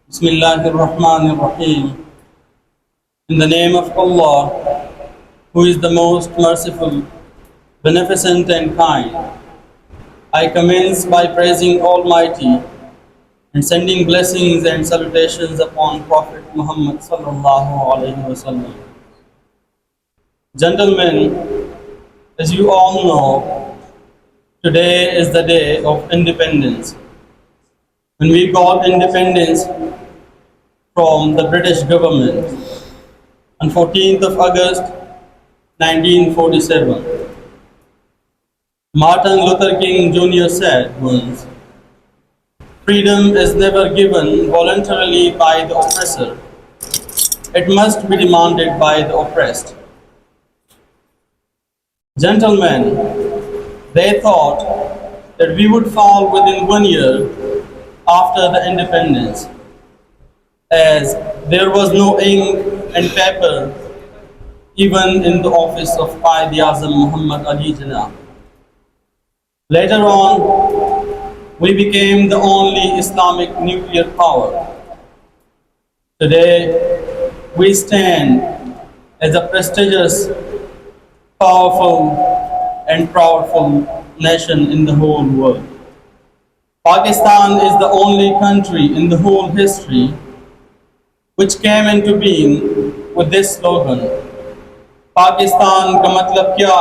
Bismillahirrahmanirrahim. In the name of Allah, who is the most merciful, beneficent and kind, I commence by praising Almighty and sending blessings and salutations upon Prophet Muhammad sallallahu alaihi wasallam. Gentlemen, as you all know, today is the day of independence. When we got independence from the British government on 14th of August 1947. Martin Luther King Jr. said once, "Freedom is never given voluntarily by the oppressor. It must be demanded by the oppressed." Gentlemen, they thought that we would fall within 1 year after the independence, as there was no ink and paper even in the office of Quaid-e-Azam Muhammad Ali Jinnah. Later on, we became the only Islamic nuclear power. Today, we stand as a prestigious, powerful, and proudful nation in the whole world. Pakistan is the only country in the whole history which came into being with this slogan, "Pakistan ka matlab kya?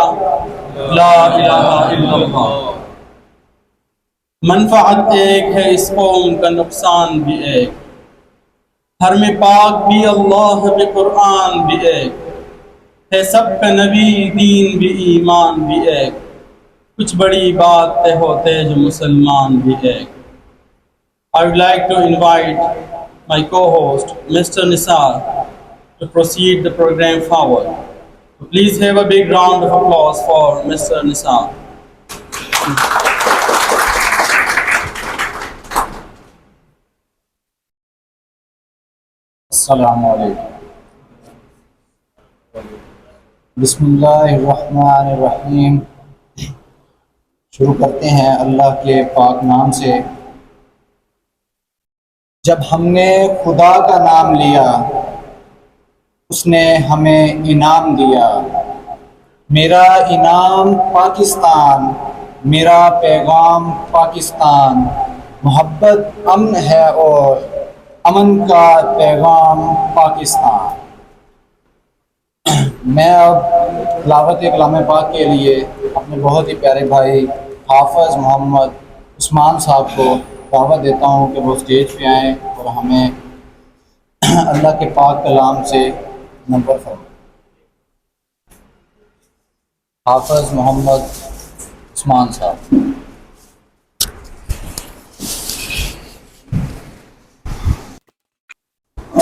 La ilaha illallah." मनफाअत एक है इस कौम का नुकसान भी एक, हर में पाक भी अल्लाह भी कुरान भी एक, है सबका नबी दीन भी ईमान भी एक, कुछ बड़ी बात है होते जो मुसलमान भी एक. I would like to invite my co-host, Mr. Nisar, to proceed the program forward. Please have a big round of applause for Mr. Nisar. अस्सलामु अलैकुम। बिस्मिल्लाहिर्रहमानिर्रहीम। शुरू करते हैं अल्लाह के पाक नाम से। जब हमने खुदा का नाम लिया, उसने हमें इनाम दिया। मेरा इनाम पाकिस्तान, मेरा पैगाम पाकिस्तान, मोहब्बत अमन है और अमन का पैगाम पाकिस्तान। मैं अब तिलावत कलाम पाक के लिए अपने बहुत ही प्यारे भाई हाफिज़ मोहम्मद उस्मान साहब को दावत देता हूँ कि वो स्टेज पे आएँ और हमें अल्लाह के पाक कलाम से नंबर फरमाएं। हाफिज़ मोहम्मद उस्मान साहब।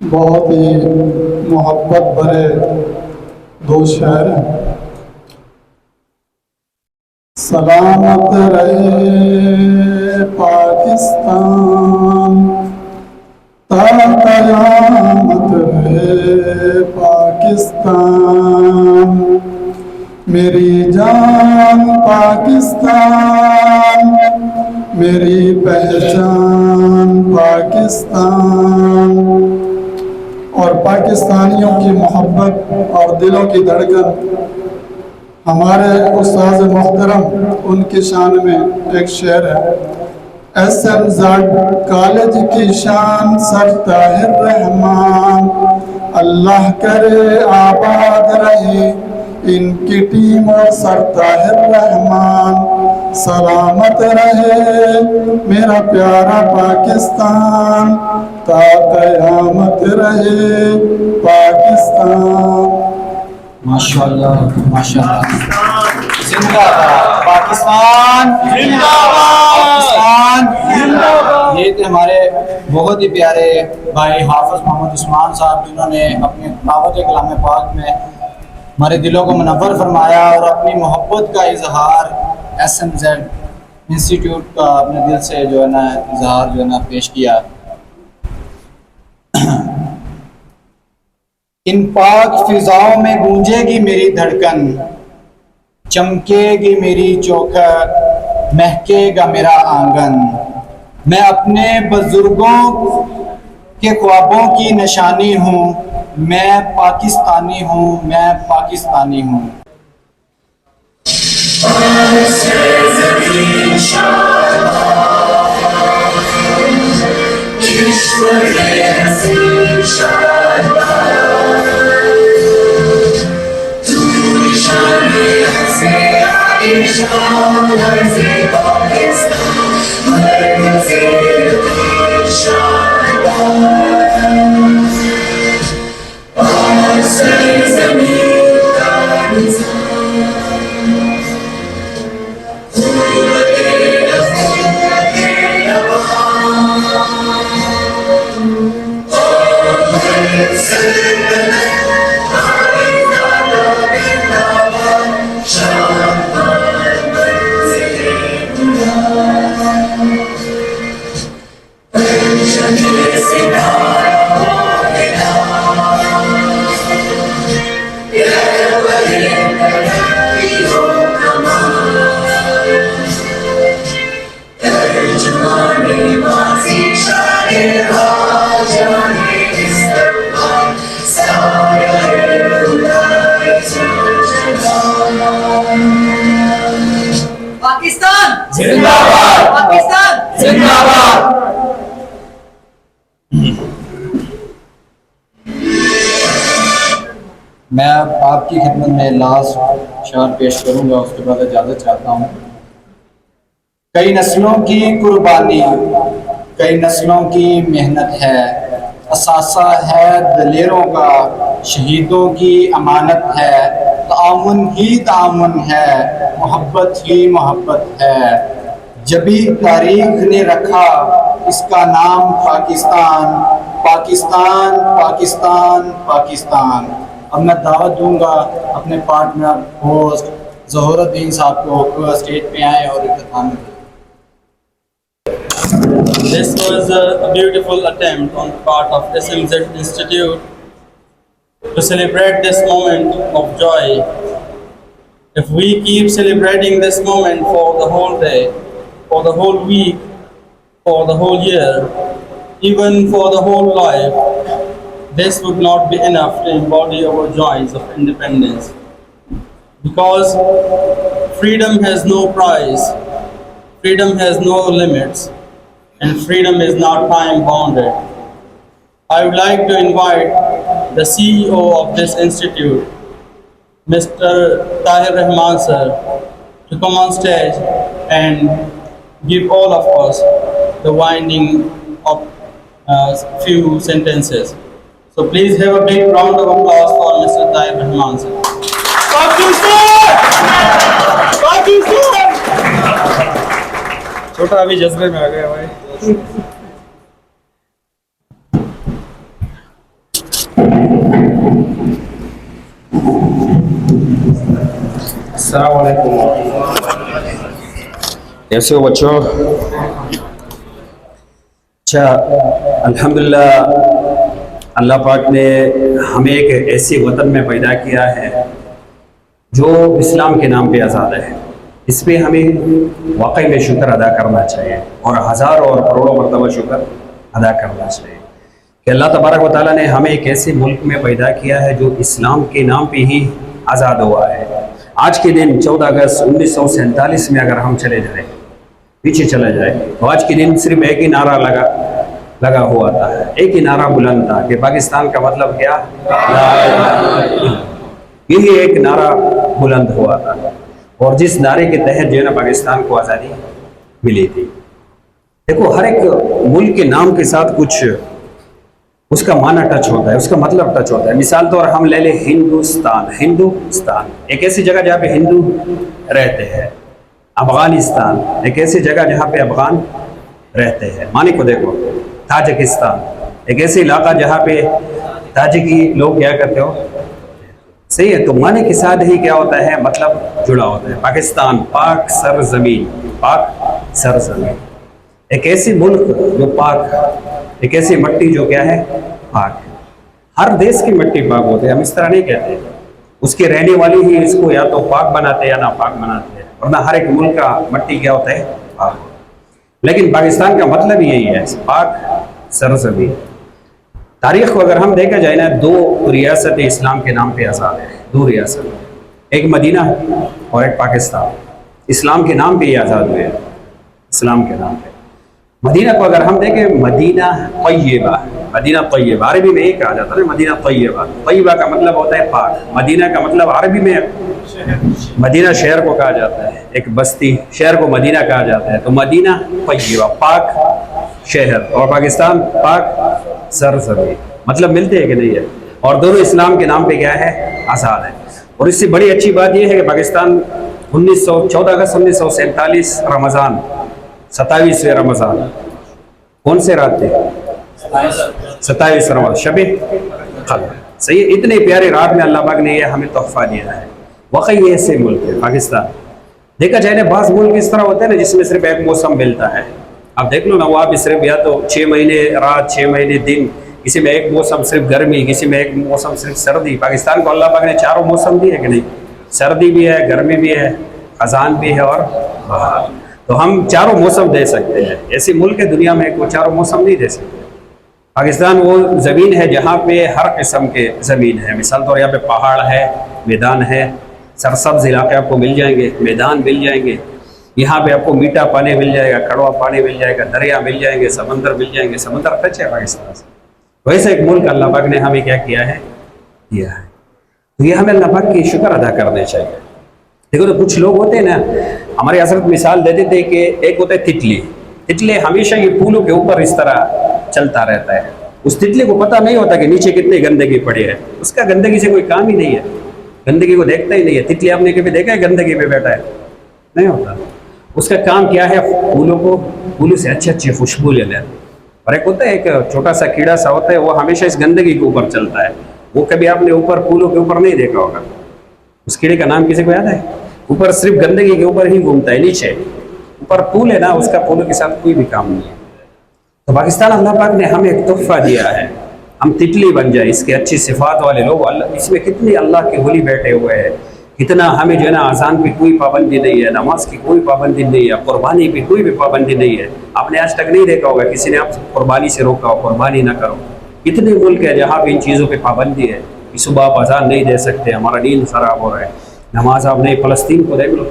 बहुत ही मोहब्बत भरे दो शेर हैं। सलामत रहे पाकिस्तान, ता कयामत रहे पाकिस्तान। मेरी जान पाकिस्तान, मेरी पहचान पाकिस्तान। और पाकिस्तानियों की मोहब्बत और दिलों की धड़कन हमारे उस्ताद मोहतरम उनकी शान में एक शेर है। SMZ कॉलेज की शान सर ताहिर रहमान, अल्लाह करे आबाद रहे इनकी टीम और सर ताहिर रहमान। सलामत रहे मेरा प्यारा पाकिस्तान, ता कयामत रहे पाकिस्तान। माशाल्लाह माशाल्लाह। जिंदाबाद पाकिस्तान, जिंदाबाद जिंदाबाद। ये थे हमारे बहुत ही प्यारे भाई हाफिज मोहम्मद उस्मान साहब, जिन्होंने अपने दावत कलाम पाक में हमारे दिलों को मुनव्वर फरमाया और अपनी मोहब्बत का इजहार SMZ इंस्टीट्यूट का अपने दिल से जो है ना इजहार जो है ना पेश किया। इन पाक फिजाओं में गूंजेगी मेरी धड़कन, चमकेगी मेरी चौखट, महकेगा मेरा आंगन। मैं अपने बुजुर्गों के ख्वाबों की निशानी हूँ, मैं पाकिस्तानी हूँ, मैं पाकिस्तानी हूँ। पाकिस्तान जिंदाबाद, पाकिस्तान जिंदाबाद। मैं अब आपकी खिदमत में लास्ट शार पेश करूंगा, उसके बाद इजाज़त चाहता हूँ। कई नस्लों की कुर्बानी, कई नस्लों की मेहनत है, असासा है दलेरों का, शहीदों की अमानत है। तामुन ही तामुन है, मोहब्बत ही मोहब्बत है। जभी तारीख ने रखा इसका नाम पाकिस्तान, पाकिस्तान पाकिस्तान पाकिस्तान। अब मैं दावत दूंगा अपने पार्टनर होस्ट ज़हुरुद्दीन साहब को स्टेज पे आए और इख्तिताम करें। This was a beautiful attempt on the part of SMZ Institute to celebrate this moment of joy. If we keep celebrating this moment for the whole day, for the whole week, for the whole year, even for the whole life, this would not be enough to embody our joys of independence. Because freedom has no price, freedom has no limits, and freedom is not time bounded. I would like to invite the CEO of this institute, Mr. Tahir Rahman sir, to come on stage and give all of us the winding of few sentences. So please have a big round of applause for Mr. Tahir Rahman sir. Pakistan! छोटा अभी जज्बे में आ गया भाई। अस्सलाम वालेकुम। कैसे हो बच्चों? अच्छा, अल्हम्दुलिल्लाह अल्लाह पाक ने हमें एक ऐसे वतन में पैदा किया है जो इस्लाम के नाम पे आज़ाद है। इस पे हमें वाकई में शुक्र अदा करना चाहिए और हज़ारों और करोड़ों मरतबा शुक्र अदा करना चाहिए कि अल्लाह तबारक व तआला ने हमें एक ऐसे मुल्क में पैदा किया है जो इस्लाम के नाम पे ही आज़ाद हुआ है। आज के दिन 14 अगस्त 1947 में अगर हम चले जाएँ, पीछे चला जाए, तो आज के दिन सिर्फ एक ही नारा लगा हुआ था, एक ही नारा बुलंद था कि पाकिस्तान का मतलब क्या, यही एक नारा बुलंद हुआ था। और जिस नारे के तहत जो है ना पाकिस्तान को आज़ादी मिली थी। देखो, हर एक मुल्क के नाम के साथ कुछ उसका माना टच होता है, उसका मतलब टच होता है। मिसाल तौर हम ले लें हिंदुस्तान एक ऐसी जगह जहाँ पे हिंदू रहते हैं। अफगानिस्तान एक ऐसी जगह जहाँ पे अफगान रहते हैं। मानी को देखो, ताजिकिस्तान एक ऐसे इलाका जहाँ पे ताजिकी लोग क्या करते हो, सही है। तो माने के साथ ही क्या होता है, मतलब जुड़ा होता है। पाकिस्तान, पाक सरजमीन, पाक सरजमीन, एक ऐसी मुल्क जो पाक, एक ऐसी मट्टी जो क्या है, पाक है। हर देश की मिट्टी पाक होती है, हम इस तरह नहीं कहते। उसके रहने वाले ही इसको या तो पाक बनाते हैं या ना पाक बनाते हैं, वरना हर एक मुल्क का मिट्टी क्या होता है, पाक। लेकिन पाकिस्तान का मतलब यही है, पाक सरजमीन। तारीख को अगर हम देखा जाए ना, 2 रियासत इस्लाम के नाम पे आज़ाद है। 2 रियासत, एक मदीना और एक पाकिस्तान, इस्लाम के नाम पे ही आज़ाद हुए, इस्लाम के नाम पे। मदीना को अगर हम देखें, मदीना तय्यबा, अरबी में एक कहा जाता है मदीना तय्यबा। तय्यबा का मतलब होता है पाक। मदीना का मतलब अरबी में मदीना शहर को कहा जाता है, एक बस्ती शहर को मदीना कहा जाता है। तो मदीना तय्यबा, पाक शहर, और पाकिस्तान पाक सरजमीन, मतलब मिलते हैं कि नहीं है। और दोनों इस्लाम के नाम पे क्या है, आज़ाद है। और इससे बड़ी अच्छी बात यह है कि पाकिस्तान 14 अगस्त 1947 रमज़ान 27वें रमज़ान, कौन से रात थे, 27 रमज़ान, शबे क़द्र, सही है। इतने प्यारे रात में अल्लाह पाक ने यह हमें तोहफा दिया है। वाकई ऐसे मुल्क है पाकिस्तान। देखा जाए ना, बाज़ मुल्क इस तरह होते हैं ना जिसमें सिर्फ एक मौसम मिलता है। अब देख लो ना, वहाँ भी सिर्फ या तो 6 महीने रात, 6 महीने दिन, किसी में एक मौसम सिर्फ गर्मी, किसी में एक मौसम सिर्फ सर्दी। पाकिस्तान को अल्लाह पाक ने चारों मौसम दिए कि नहीं, सर्दी भी है, गर्मी भी है, खजान भी है और बहार। तो हम चारों मौसम दे सकते हैं। ऐसे मुल्क है दुनिया में वो चारों मौसम नहीं दे सकते। पाकिस्तान वो ज़मीन है जहाँ पे हर किस्म के ज़मीन है। मिसाल तौर यहाँ पे पहाड़ है, मैदान है, सरसब्ज इलाके आपको मिल जाएंगे, मैदान मिल जाएंगे। यहाँ पे आपको मीठा पानी मिल जाएगा, कड़वा पानी मिल जाएगा, दरिया मिल जाएंगे, समंदर मिल जाएंगे। समंदर टच है पाकिस्तान से। वैसे एक मुल्क अल्लाह पाक ने हमें क्या किया है, दिया है। तो ये हमें अल्लाह पाक की शुक्र अदा करने चाहिए। देखो, तो कुछ लोग होते हैं ना, हमारे हज़रत मिसाल देते थे कि एक होता है तितली हमेशा ये पुलों के ऊपर इस तरह चलता रहता है। उस तितली को पता नहीं होता कि नीचे कितनी गंदगी पड़ी है, उसका गंदगी से कोई काम ही नहीं है, गंदगी को देखता ही नहीं है। तितली आपने कभी देखा है गंदगी पे बैठा है? नहीं होता। उसका काम क्या है, फूलों से अच्छी अच्छी खुशबू ले लेना। और एक होता है, एक छोटा सा कीड़ा सा होता है, वो हमेशा इस गंदगी के ऊपर चलता है। वो कभी आपने ऊपर फूलों के ऊपर नहीं देखा होगा। उस कीड़े का नाम किसी को याद है? ऊपर सिर्फ गंदगी के ऊपर ही घूमता है, नीचे ऊपर फूल है ना, उसका फूलों के साथ कोई भी काम नहीं है। तो पाकिस्तान अल्लाह पाक ने हमें एक तोहफा दिया है, हम तितली बन जाए। इसके अच्छी सिफात वाले लोग, इसमें कितने अल्लाह के वली बैठे हुए हैं। कितना हमें जो है ना, अजान पे कोई पाबंदी नहीं है, नमाज की कोई पाबंदी नहीं है, कुर्बानी पे कोई भी पाबंदी नहीं है। आपने आज तक नहीं देखा होगा किसी ने आप कुर्बानी से रोका हो, कुर्बानी ना करो। कितने मुल्क है जहाँ पे इन चीज़ों पे पाबंदी है कि सुबह आप अजान नहीं दे सकते, हमारा दीन खराब हो रहा है, नमाज आप नहीं। फ़लस्तीन को देख लो।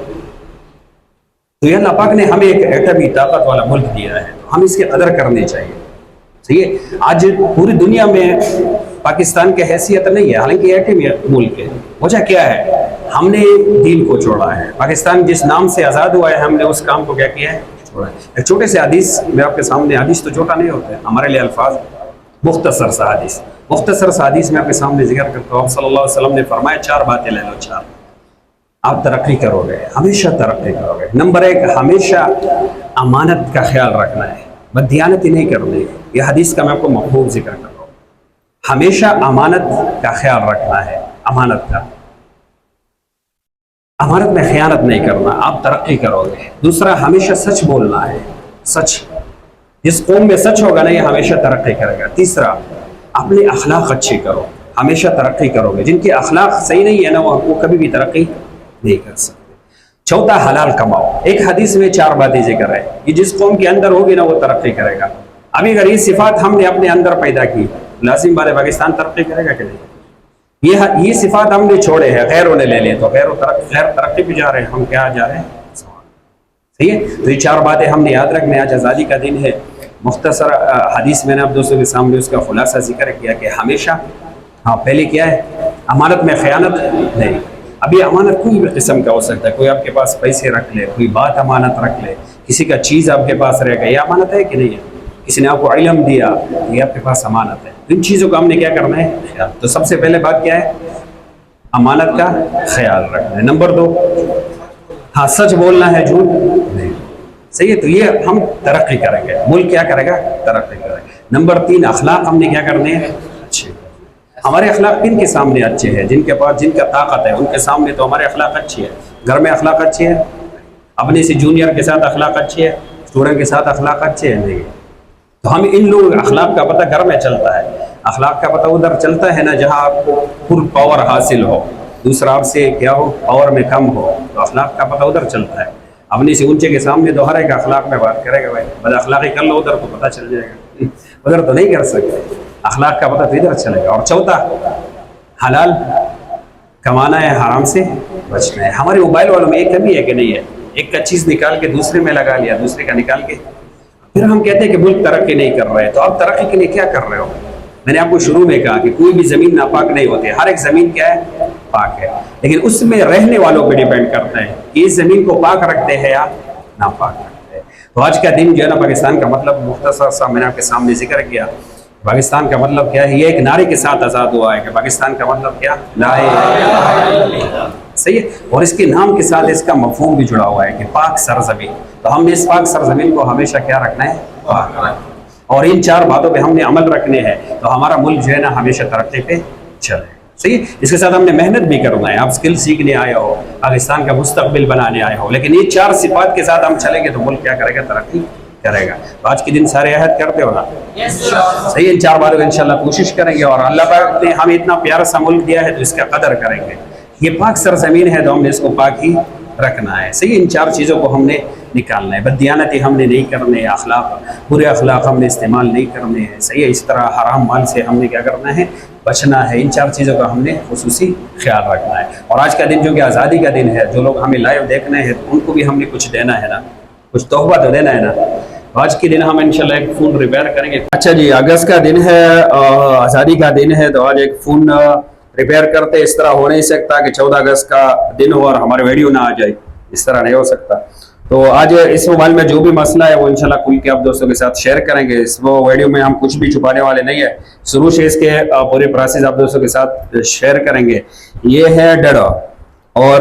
तो ये अल्लाह पाक ने हमें एक एटमी ताकत वाला मुल्क दिया है, तो हम इसकी कदर करनी चाहिए। सही है। आज पूरी दुनिया में पाकिस्तान की हैसियत नहीं है, हालांकि एटमी मुल्क है। वजह क्या है? हमने दीन को छोड़ा है। पाकिस्तान जिस नाम से आज़ाद हुआ है, हमने उस काम को क्या किया है, छोड़ा है। एक छोटे से हदीस मैं आपके सामने, हदीस तो छोटा नहीं होता है हमारे लिए, अल्फाज मुख्तसर सा हदीस, मुख्तसर सा हदीस मैं आपके सामने जिक्र करता हूँ। आप सल्लल्लाहु अलैहि वसल्लम ने फरमाया, 4 बातें ले लो, 4 आप तरक्की करोगे, हमेशा तरक्की करोगे। नंबर एक, हमेशा अमानत का ख्याल रखना है, बददियानती नहीं करनी है। यह हदीस का मैं आपको मफहूम जिक्र कर रहा हूँ। हमेशा अमानत का ख्याल रखना है, अमानत का, अमानत में खयानत नहीं करना, आप तरक्की करोगे। दूसरा, हमेशा सच बोलना है, सच, जिस कौम में सच होगा ना ये हमेशा तरक्की करेगा। तीसरा, अपने अखलाक अच्छे करो, हमेशा तरक्की करोगे। जिनके अखलाक सही नहीं है ना वो कभी भी तरक्की नहीं कर सकते। चौथा, हलाल कमाओ। एक हदीस में 4 बातें जिक्र है कि जिस कौम के अंदर होगी ना वो तरक्की करेगा। अभी अगर ये सिफात हमने अपने अंदर पैदा की, लाजिम बात है पाकिस्तान तरक्की करेगा कि नहीं? ये सिफात हमने छोड़े हैं, गैरों ने ले लिए, तो गैर तरक्की पे जा रहे हैं, हम क्या जा रहे हैं? सही है। तो ये 4 बातें हमने याद रखनी। आज आज़ादी का दिन है। मुख्तसर हदीस मैंने आप दोस्तों के सामने उसका खुलासा जिक्र किया कि हमेशा, हाँ, पहले क्या है, अमानत में खयानत नहीं। अभी अमानत कोई भी किस्म का हो सकता है, कोई आपके पास पैसे रख ले, कोई बात अमानत रख ले, किसी का चीज़ आपके पास रह गई, ये अमानत है कि नहीं है? किसी ने आपको इल्म दिया, ये आपके पास अमानत है। इन चीज़ों को हमने क्या करना है? तो सबसे पहले बात क्या है? अमानत का ख्याल रखना है। नंबर 2, हाँ, सच बोलना है, झूठ नहीं। सही है। तो ये हम तरक्की करेंगे, मुल्क क्या करेगा? तरक्की करेगा। नंबर 3, अखलाक हमने क्या करने हैं? अच्छे। हमारे अखलाक किन के सामने अच्छे हैं? जिनके पास, जिनका ताकत है उनके सामने तो हमारे अखलाक अच्छी है। घर में अखलाक अच्छी है, अपने से जूनियर के साथ अखलाक अच्छी है, स्टूडेंट के साथ अखलाक अच्छे हैं, नहीं। तो हम इन लोग, अखलाक का पता घर में चलता है, अखलाक का पता उधर चलता है ना जहाँ आपको फुल पावर हासिल हो, दूसरा आपसे क्या हो, पावर में कम हो, तो अखलाक का पता उधर चलता है। अपने से ऊंचे के सामने तो हर एक अखलाक में बात करेगा, भाई बद अखलाकी कर लो उधर तो पता चल जाएगा, उधर तो नहीं कर सकते। अखलाक का पता तो इधर चलेगा। और चौथा, हलाल कमाना है, हराम से बचना है। हमारे मोबाइल वालों में एक कमी है कि नहीं है? एक का चीज़ निकाल के दूसरे में लगा लिया, दूसरे का निकाल के फिर हम कहते हैं कि मुल्क तरक्की नहीं कर रहे हैं। तो आप तरक्की के लिए क्या कर रहे हो? मैंने आपको शुरू में कहा कि कोई भी ज़मीन नापाक नहीं होती, हर एक ज़मीन क्या है? पाक है। लेकिन उसमें रहने वालों पर डिपेंड करता है कि इस ज़मीन को पाक रखते हैं या नापाक रखते हैं। तो आज का दिन जो है ना, पाकिस्तान का मतलब मुख्तसर सा मैंने आपके सामने जिक्र किया। पाकिस्तान का मतलब क्या है? ये एक नारे के साथ आज़ाद हुआ है कि पाकिस्तान का मतलब क्या? ला इलाहा इल्लल्लाह। सही है। और इसके नाम के साथ इसका मफहूम भी जुड़ा हुआ है कि पाक सरजमीन। तो हमने इस पाक सरजमीन को हमेशा क्या रखना है? पाक रखना है। और इन 4 बातों पे हमने अमल रखने हैं तो हमारा मुल्क जो है ना हमेशा तरक्की पे चले। सही है। इसके साथ हमने मेहनत भी करना है। आप स्किल सीखने आए हो, पाकिस्तान का मुस्तकबिल बनाने आए हो, लेकिन ये 4 सिफात के साथ हम चलेंगे तो मुल्क क्या करेगा? तरक्की करेगा। तो आज के दिन सारे अहद करते हो ना? सही है। इन 4 बातों को इंशाल्लाह कोशिश करेंगे और अल्लाह पाक ने हमें इतना प्यारा सा मुल्क दिया है तो इसका कदर करेंगे। ये पाक सरजमीन है तो हमने इसको पाक ही रखना है। सही। इन 4 चीज़ों को हमने निकालना है। बददियानती हमने नहीं करने, अखलाक, बुरे अखलाक हमने इस्तेमाल नहीं करने हैं। सही है। इस तरह हराम माल से हमने क्या करना है? बचना है। इन 4 चीज़ों का हमने खुसूसी ख्याल रखना है। और आज का दिन जो कि आज़ादी का दिन है, जो लोग हमें लाइव देखने हैं उनको भी हमने कुछ देना है ना, कुछ तोहफा तो देना है ना। आज के दिन हम इंशाल्लाह एक फ़ोन रिपेयर करेंगे। अच्छा जी, अगस्त का दिन है, आज़ादी का दिन है, तो आज एक फ़ोन रिपेयर करते। इस तरह हो नहीं सकता कि 14 अगस्त का दिन हो और हमारे वीडियो ना आ जाए, इस तरह नहीं हो सकता। तो आज इस मोबाइल में जो भी मसला है वो इंशाल्लाह खुल के आप दोस्तों के साथ शेयर करेंगे। इस वो वीडियो में हम कुछ भी छुपाने वाले नहीं है, शुरू से इसके पूरे प्रोसेस आप दोस्तों के साथ शेयर करेंगे। ये है डेड और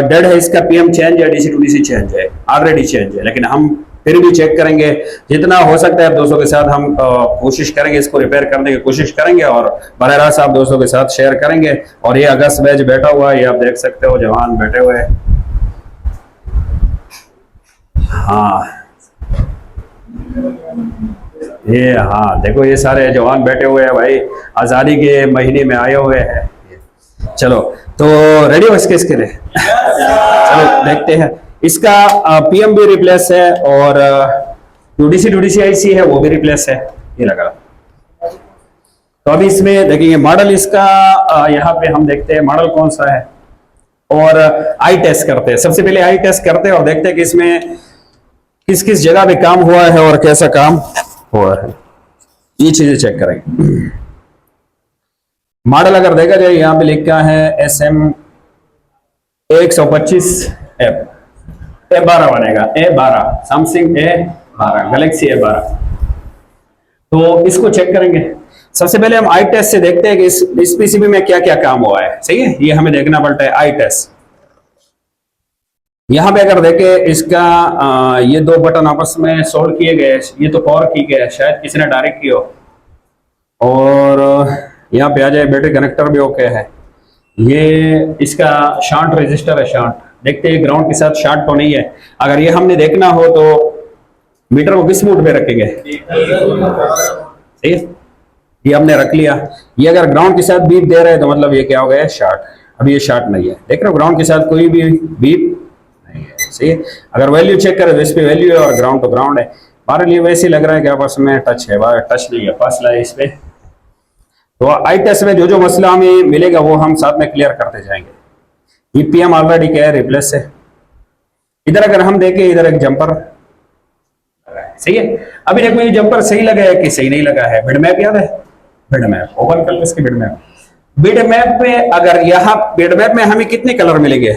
डेड है, इसका पीएम चेंज है, डीसी टू डीसी चेंज है, ऑलरेडी चेंज है, लेकिन हम फिर भी चेक करेंगे। जितना हो सकता है आप दोस्तों के साथ हम कोशिश करेंगे, इसको रिपेयर करने की कोशिश करेंगे और बराह रास्त आप दोस्तों के साथ शेयर करेंगे। और ये अगस्त बैच बैठा हुआ है, ये आप देख सकते हो, जवान बैठे हुए हैं। हाँ, ये, हाँ देखो, ये सारे जवान बैठे हुए हैं भाई, आज़ादी के महीने में आए हुए हैं। चलो, तो रेडी हो इसके लिए? चलो देखते हैं। इसका पीएम भी रिप्लेस है और डीसी आईसी है वो भी रिप्लेस है, ये लगा। तो अभी इसमें देखेंगे मॉडल इसका, यहाँ पे हम देखते हैं मॉडल कौन सा है और आई टेस्ट करते हैं। सबसे पहले आई टेस्ट करते हैं और देखते हैं कि इसमें किस किस जगह पे काम हुआ है और कैसा काम हुआ है, ये चीजें चेक करेंगे। मॉडल अगर देखा जाए, यहाँ पे लिखा है SM 125F, A12 बनेगा, A12 Samsung A12, Galaxy A12। तो इसको चेक करेंगे। सबसे पहले हम आई टेस्ट से देखते हैं कि इस पीसीबी में क्या क्या काम हुआ है। सही है, ये हमें देखना पड़ता है आई टेस्ट। यहाँ पे अगर देखें इसका ये दो बटन आपस में सोल्ड किए गए, ये तो पावर की गया, शायद किसी ने डायरेक्ट किया हो। और यहाँ पे आ जाए, बैटरी कनेक्टर भी ओके है। ये इसका शांट रजिस्टर है, शांट देखते हैं ग्राउंड के साथ शांट तो नहीं है। अगर ये हमने देखना हो तो मीटर को किस मोड पे रखेंगे, सही है, ये हमने रख लिया। ये अगर ग्राउंड के साथ बीप दे रहे हैं तो मतलब ये क्या हो गया, शार्ट। अभी ये शार्ट नहीं है, देख रहे हो ग्राउंड के साथ कोई भी बीप नहीं है, सही है। अगर वैल्यू चेक करें तो इस पे वैल्यू है और ग्राउंड तो ग्राउंड है। हमारे लिए वैसे लग रहा है कि आपस में टच है, टच नहीं है, फासला है इस पे। तो आई टेस्ट में जो जो मसला हमें मिलेगा वो हम साथ में क्लियर करते जाएंगे। ईपीएम ऑलरेडी क्या है, रिप्लेस है। इधर अगर हम देखें, इधर एक जंपर सही है। अभी देखो ये जंपर सही लगा है कि सही नहीं लगा है। बिड मैप याद है, बिड मैप ओपन कर लो इसके बिड मैप। बिड मैप पे अगर यहाँ बिड मैप में हमें कितने कलर मिलेंगे,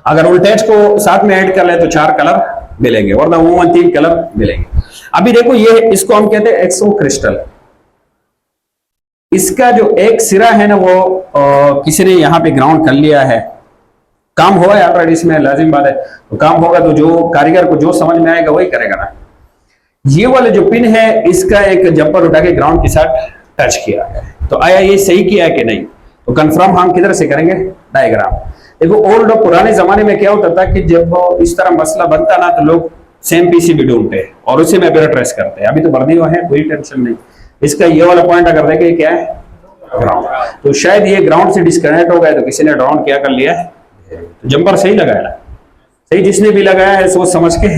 अगर वोल्टेज को साथ में ऐड कर ले तो 4 कलर मिलेंगे, वरना अमूमन 3 कलर मिलेंगे। अभी देखो ये इसको हम कहते हैं एक्सो क्रिस्टल। इसका जो एक सिरा है ना वो किसी ने यहाँ पे ग्राउंड कर लिया है, काम हुआ है ऑलरेडी, इसमें लाजिम बात है। तो काम होगा तो जो कारीगर को जो समझ में आएगा वही करेगा ना। ये वाले जो पिन है इसका एक जंपर उठा के ग्राउंड के साथ टच किया है, तो आया ये सही किया है कि नहीं, तो कंफर्म हम किधर से करेंगे, डायग्राम। देखो ओल्ड और पुराने जमाने में क्या होता था कि जब इस तरह मसला बनता ना तो लोग सेम पीसीबी ढूंढते और उसी में फिर ट्रेस करते। अभी तो भरनी है, कोई टेंशन नहीं। इसका ये वाला पॉइंट अगर देखें क्या है, ग्राउंड, तो शायद ये ग्राउंड से डिस्कनेक्ट हो गया तो किसी ने डाउन क्या कर लिया है। तो जंपर सही लगाया ना, सही जिसने भी लगाया है सोच समझ के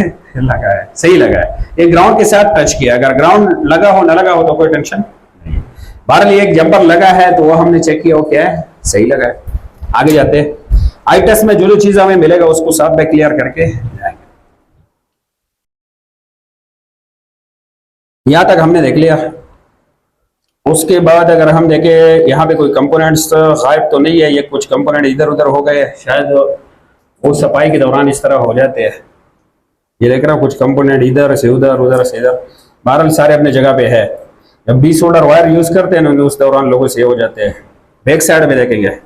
लगाया है, सही लगाया। ये ग्राउंड के साथ टच किया, अगर ग्राउंड लगा हो ना लगा हो तो कोई टेंशन नहीं। बहरहाल एक जंपर लगा है तो वो हमने चेक किया, वो क्या है, सही लगा है। आगे जाते हैं, आई टेस्ट में जो जो चीज हमें मिलेगा उसको साथ में क्लियर करके जाएंगे। यहां तक हमने देख लिया। उसके बाद अगर हम देखें यहाँ पे कोई कंपोनेंट्स गायब तो नहीं है, ये कुछ कंपोनेंट इधर उधर हो गए, शायद वो सफाई के दौरान इस तरह हो जाते हैं। ये देख रहा हूँ कुछ कंपोनेंट इधर से उधर, उधर से इधर, बहरहाल सारे अपने जगह पे है। जब 20 सोल्डर वायर यूज करते हैं ना उस दौरान लोगों से हो जाते हैं। बैक साइड में देखेंगे,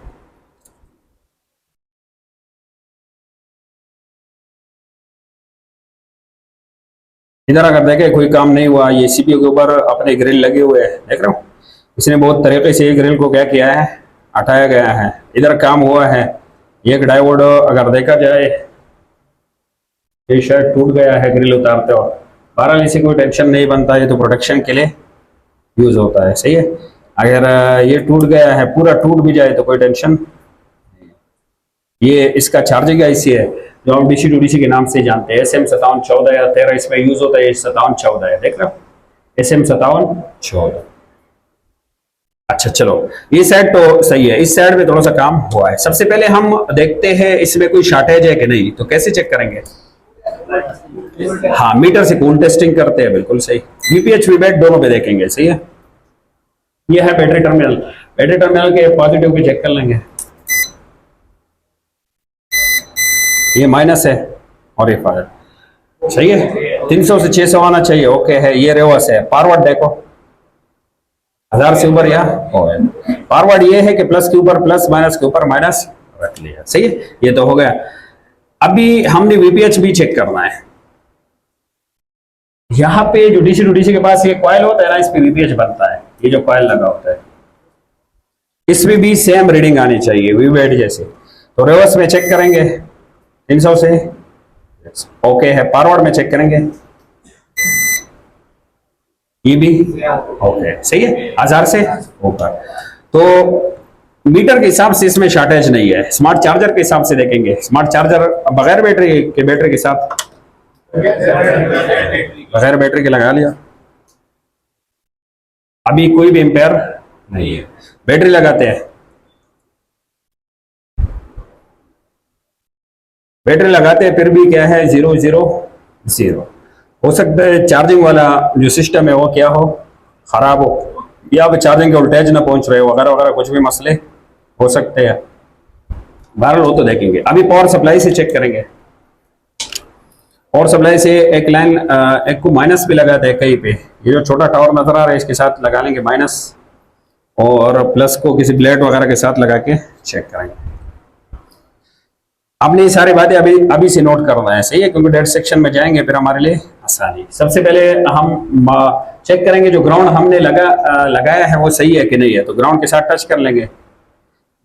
इधर अगर देखें कोई काम नहीं हुआ, ये सीपीयू के ऊपर अपने ग्रिल लगे हुए हैं, देख रहे हो, इसने बहुत तरीके से ग्रिल को क्या किया है, हटाया गया है। इधर काम हुआ है, एक डायोड अगर देखा जाए ये शायद टूट गया है ग्रिल उतारते हो। बहरहाल इसी कोई टेंशन नहीं बनता, ये तो प्रोटेक्शन के लिए यूज होता है, सही है। अगर ये टूट गया है, पूरा टूट भी जाए तो कोई टेंशन नहीं। ये इसका चार्जिंग आईसी है जो हम डीसी टू डीसी के नाम से जानते हैं, SM5714 या 13 इसमें यूज होता है। 5714 है, देख रहे हो, SM5714। अच्छा चलो, ये साइड तो सही है, इस साइड में थोड़ा सा काम हुआ है। सबसे पहले हम देखते हैं इसमें कोई शॉर्टेज है कि नहीं, तो कैसे चेक करेंगे, हाँ मीटर से कूल टेस्टिंग करते हैं, बिल्कुल सही। वीपीएच वीबैट दोनों पे देखेंगे, सही है। ये है बैटरी टर्मिनल, बैटरी टर्मिनल के पॉजिटिव पे चेक कर लेंगे, ये माइनस है और ये फायर, सही है। 300 से 600 आना चाहिए, ओके है। ये रिवर्स है, फॉरवर्ड देखो 1000 से ऊपर यहाँ फॉरवर्ड ये है कि प्लस के ऊपर प्लस, माइनस के ऊपर माइनस रख लिया, सही है। ये तो हो गया। अभी हमने वीपीएच भी चेक करना है। यहाँ पे जो डीसी टू डीसी के पास ये कॉइल होता है ना, इस पे वीपीएच बनता है, ये जो कॉइल लगा होता है इसमें भी सेम रीडिंग आनी चाहिए वीबैट जैसे। तो रिवर्स में चेक करेंगे 300 से, ओके है। फॉरवर्ड में चेक करेंगे, ये भी ओके, सही है। 1000 से ऊपर तो मीटर के हिसाब से इसमें शॉर्टेज नहीं है। स्मार्ट चार्जर के हिसाब से देखेंगे, स्मार्ट चार्जर बगैर बैटरी के साथ, बगैर बैटरी के लगा लिया, अभी कोई भी एम्पेयर नहीं है। बैटरी लगाते हैं, बैटरी लगाते हैं फिर भी क्या है, 000। हो सकता है चार्जिंग वाला जो सिस्टम है वो क्या हो, खराब हो, या चार्जिंग के वोल्टेज ना पहुंच रहे हो, वगैरह वगैरह कुछ भी मसले हो सकते हैं। बहरहाल वो तो देखेंगे। अभी पावर सप्लाई से चेक करेंगे। पावर सप्लाई से एक लाइन एक को माइनस भी लगाते हैं कहीं पे, ये जो छोटा टावर नजर आ रहा है इसके साथ लगा लेंगे माइनस, और प्लस को किसी ब्लेड वगैरह के साथ लगा के चेक करेंगे। आपने ये सारी बातें अभी अभी से नोट करना है, सही है, क्योंकि डेट सेक्शन में जाएंगे फिर हमारे लिए आसानी। सबसे पहले हम चेक करेंगे जो ग्राउंड हमने लगाया है वो सही है कि नहीं है, तो ग्राउंड के साथ टच कर लेंगे।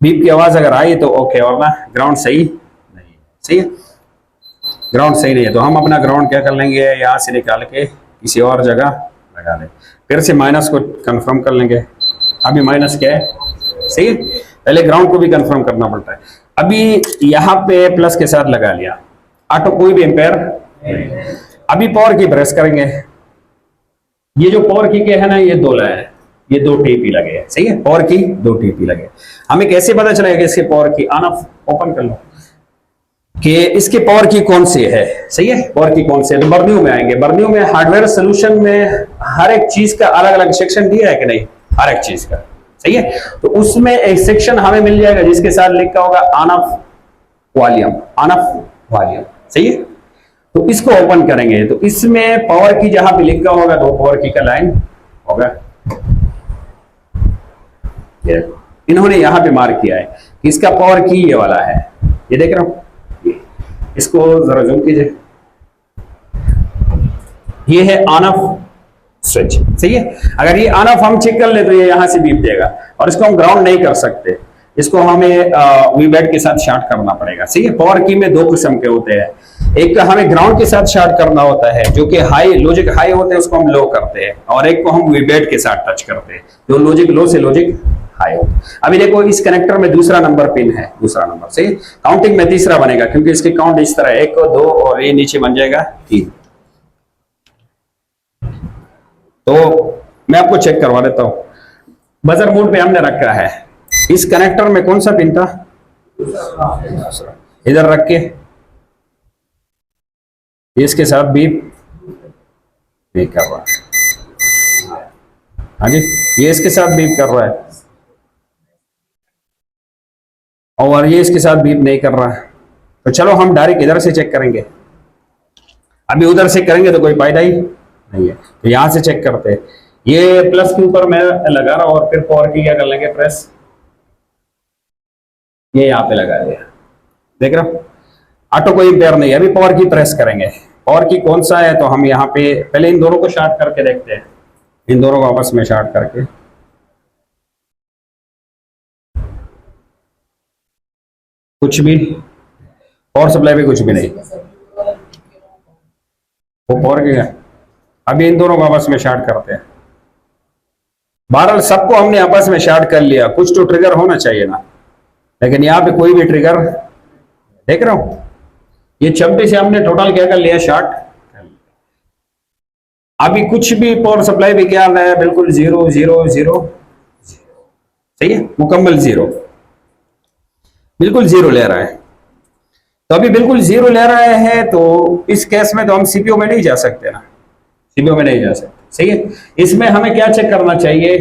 बीप की आवाज अगर आई तो ओके, और ना ग्राउंड सही नहीं है, सही है, ग्राउंड सही नहीं है तो हम अपना ग्राउंड क्या कर लेंगे, यहाँ से निकाल के किसी और जगह लगा लें। फिर से माइनस को कंफर्म कर लेंगे। अभी माइनस क्या है, सही है, पहले ग्राउंड को भी कंफर्म करना पड़ता है। अभी यहाँ पे प्लस के साथ लगा लिया, ऑटो कोई भी एम्पेयर। अभी पावर की प्रेस करेंगे, ये जो पावर की के है ना, ये 2 लाइन है, ये 2 टीपी लगे हैं, सही है, पावर की 2 टीपी लगे। हमें कैसे पता चलेगा इसके पावर की, ऑन ऑफ ओपन कर लो कि इसके पावर की कौन सी है, सही है, पावर की कौन सी है। तो बर्नियो में आएंगे, बर्नियो में हार्डवेयर सोल्यूशन में हर एक चीज का अलग अलग सेक्शन दिया है कि नहीं, हर एक चीज का, सही है। तो उसमें एक सेक्शन हमें मिल जाएगा जिसके साथ लिखा होगा on off volume, on off volume, सही है। तो इसको ओपन करेंगे तो इसमें पावर की जहां पे लिखा होगा तो पावर की का लाइन होगा, ये इन्होंने यहां पे मार्क किया है, इसका पावर की ये वाला है, ये देख रहे हो, इसको जरा जूम कीजिए, ये है ऑन ऑफ स्विच, सही है। अगर ये ऑन ऑफ हम चेक कर ले तो ये यहां से बीप देगा, और इसको हम ग्राउंड नहीं कर सकते, इसको हमें वीबैट के साथ शॉर्ट करना पड़ेगा, सही है। पावर की में 2 किस्म के होते हैं, एक हमें ग्राउंड के साथ शॉर्ट करना होता है जो कि हाई लॉजिक हाई होते हैं, उसको हम लो करते हैं, और एक को हम वीबैट के साथ टच करते हैं जो लॉजिक लो से लॉजिक हाई होता है। अभी देखो इस कनेक्टर में दूसरा नंबर पिन है, दूसरा नंबर, सही, काउंटिंग में तीसरा बनेगा क्योंकि इसके काउंट इस तरह 1 2 और ये नीचे बन जाएगा 3। तो मैं आपको चेक करवा देता हूं, बजर मोड पे हमने रखा है, इस कनेक्टर में कौन सा पिन था, इधर रख के इसके साथ बीप नहीं कर रहा, हाँ जी, ये इसके साथ बीप कर रहा है, और ये इसके साथ बीप नहीं कर रहा है। तो चलो हम डायरेक्ट इधर से चेक करेंगे, अभी उधर से करेंगे तो कोई फायदा ही नहीं है, तो यहां से चेक करते हैं। ये प्लस के ऊपर मैं लगा रहा हूं और फिर पावर की क्या कर लेंगे, प्रेस, ये यहाँ पे लगा दिया, देख रहे हो, ऑटो कोई पेयर नहीं है। अभी पावर की प्रेस करेंगे, पावर की कौन सा है, तो हम यहाँ पे पहले इन दोनों को शॉर्ट करके देखते हैं, इन दोनों को आपस में शॉर्ट करके, कुछ भी पावर सप्लाई भी कुछ भी नहीं, वो पावर की है। अभी इन दोनों को आपस में शॉर्ट करते हैं, बहरहाल सबको हमने आपस में शॉर्ट कर लिया, कुछ तो ट्रिगर होना चाहिए ना, लेकिन यहाँ पे कोई भी ट्रिगर, देख रहा हूं, ये 26 से हमने टोटल क्या कर लिया, शॉर्ट। अभी कुछ भी पावर सप्लाई भी क्या है, बिल्कुल 0 0 0, सही है, मुकम्मल 0, बिल्कुल 0 ले रहा है। तो अभी बिल्कुल 0 ले रहा है, तो इस केस में तो हम सीपीयू में नहीं जा सकते ना, सीपीयू में नहीं जा सकते, सही है। इसमें हमें क्या चेक करना चाहिए,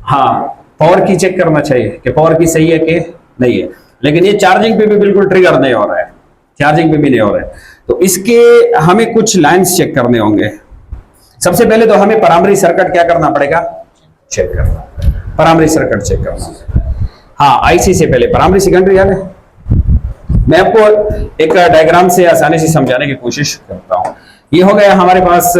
हाँ, पावर की चेक करना चाहिए कि पावर की सही है कि नहीं है, लेकिन ये चार्जिंग पे भी बिल्कुल ट्रिगर नहीं हो रहा है, चार्जिंग पे भी नहीं हो रहा है। तो इसके हमें कुछ लाइंस चेक करने होंगे। सबसे पहले तो हमें प्राइमरी सर्किट क्या करना पड़ेगा, चेक करना, प्राइमरी सर्किट चेक करना। हाँ, आईसी से पहले प्राइमरी सेकेंडरी याद है, मैं आपको एक डायग्राम से आसानी से समझाने की कोशिश करता हूं। ये हो गया हमारे पास,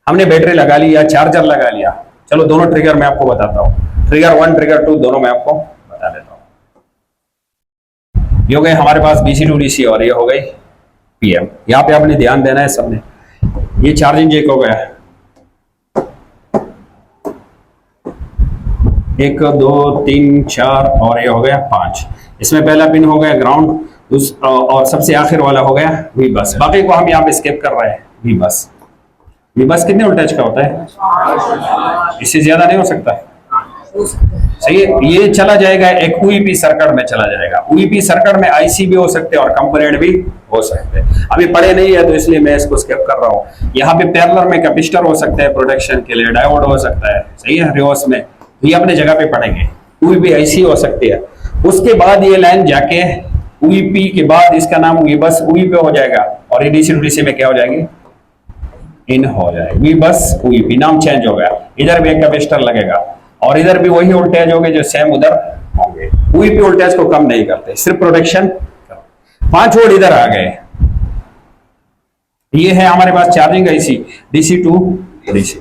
हमने बैटरी लगा ली या चार्जर लगा लिया, चलो दोनों ट्रिगर मैं आपको बताता हूँ, ट्रिगर 1 ट्रिगर 2 दोनों मैं आपको बता देता हूँ। ये हो गए हमारे पास DC to DC और ये हो गई PM, यहाँ पे आपने ध्यान देना है सबने। ये चार्जिंग जैक हो गया, 1 2 3 4 और ये हो गया 5। इसमें पहला पिन हो गया ग्राउंड, और सबसे आखिर वाला हो गया वी बस। बाकी को हम यहाँ पे स्किप कर रहे हैं। वी बस, वी बस कितने वोल्टेज का होता है, इससे ज्यादा नहीं हो सकता, सही है। ये चला जाएगा एक UEP सर्किट में चला जाएगा। UEP सर्किट में IC भी हो सकते हैं और कंपोनेंट भी हो सकते हैं। अभी पढ़े नहीं है तो इसलिए मैं इसको स्किप कर रहा हूँ। यहाँ पे पैरेलल में कैपेसिटर हो सकते हैं प्रोटेक्शन के लिए, डायोड हो सकता है, सही है, रिवर्स में ये अपने जगह पे पढ़ेंगे। UEP IC हो सकती है। उसके बाद ये लाइन जाके UEP के बाद इसका नाम वी बस UEP हो जाएगा, और ये DC to DC में क्या हो जाएगी, इन हो जाएगी वी बस UEP, नाम चेंज हो गया। इधर भी एक कैपेसिटर लगेगा और इधर भी वही वोल्टेज होगा जो सेम उधर होंगे, वीपी वोल्टेज को कम नहीं करते, सिर्फ प्रोटेक्शन। 5 वोल्ट इधर आ गए। ये है हमारे पास charging IC DC to DC।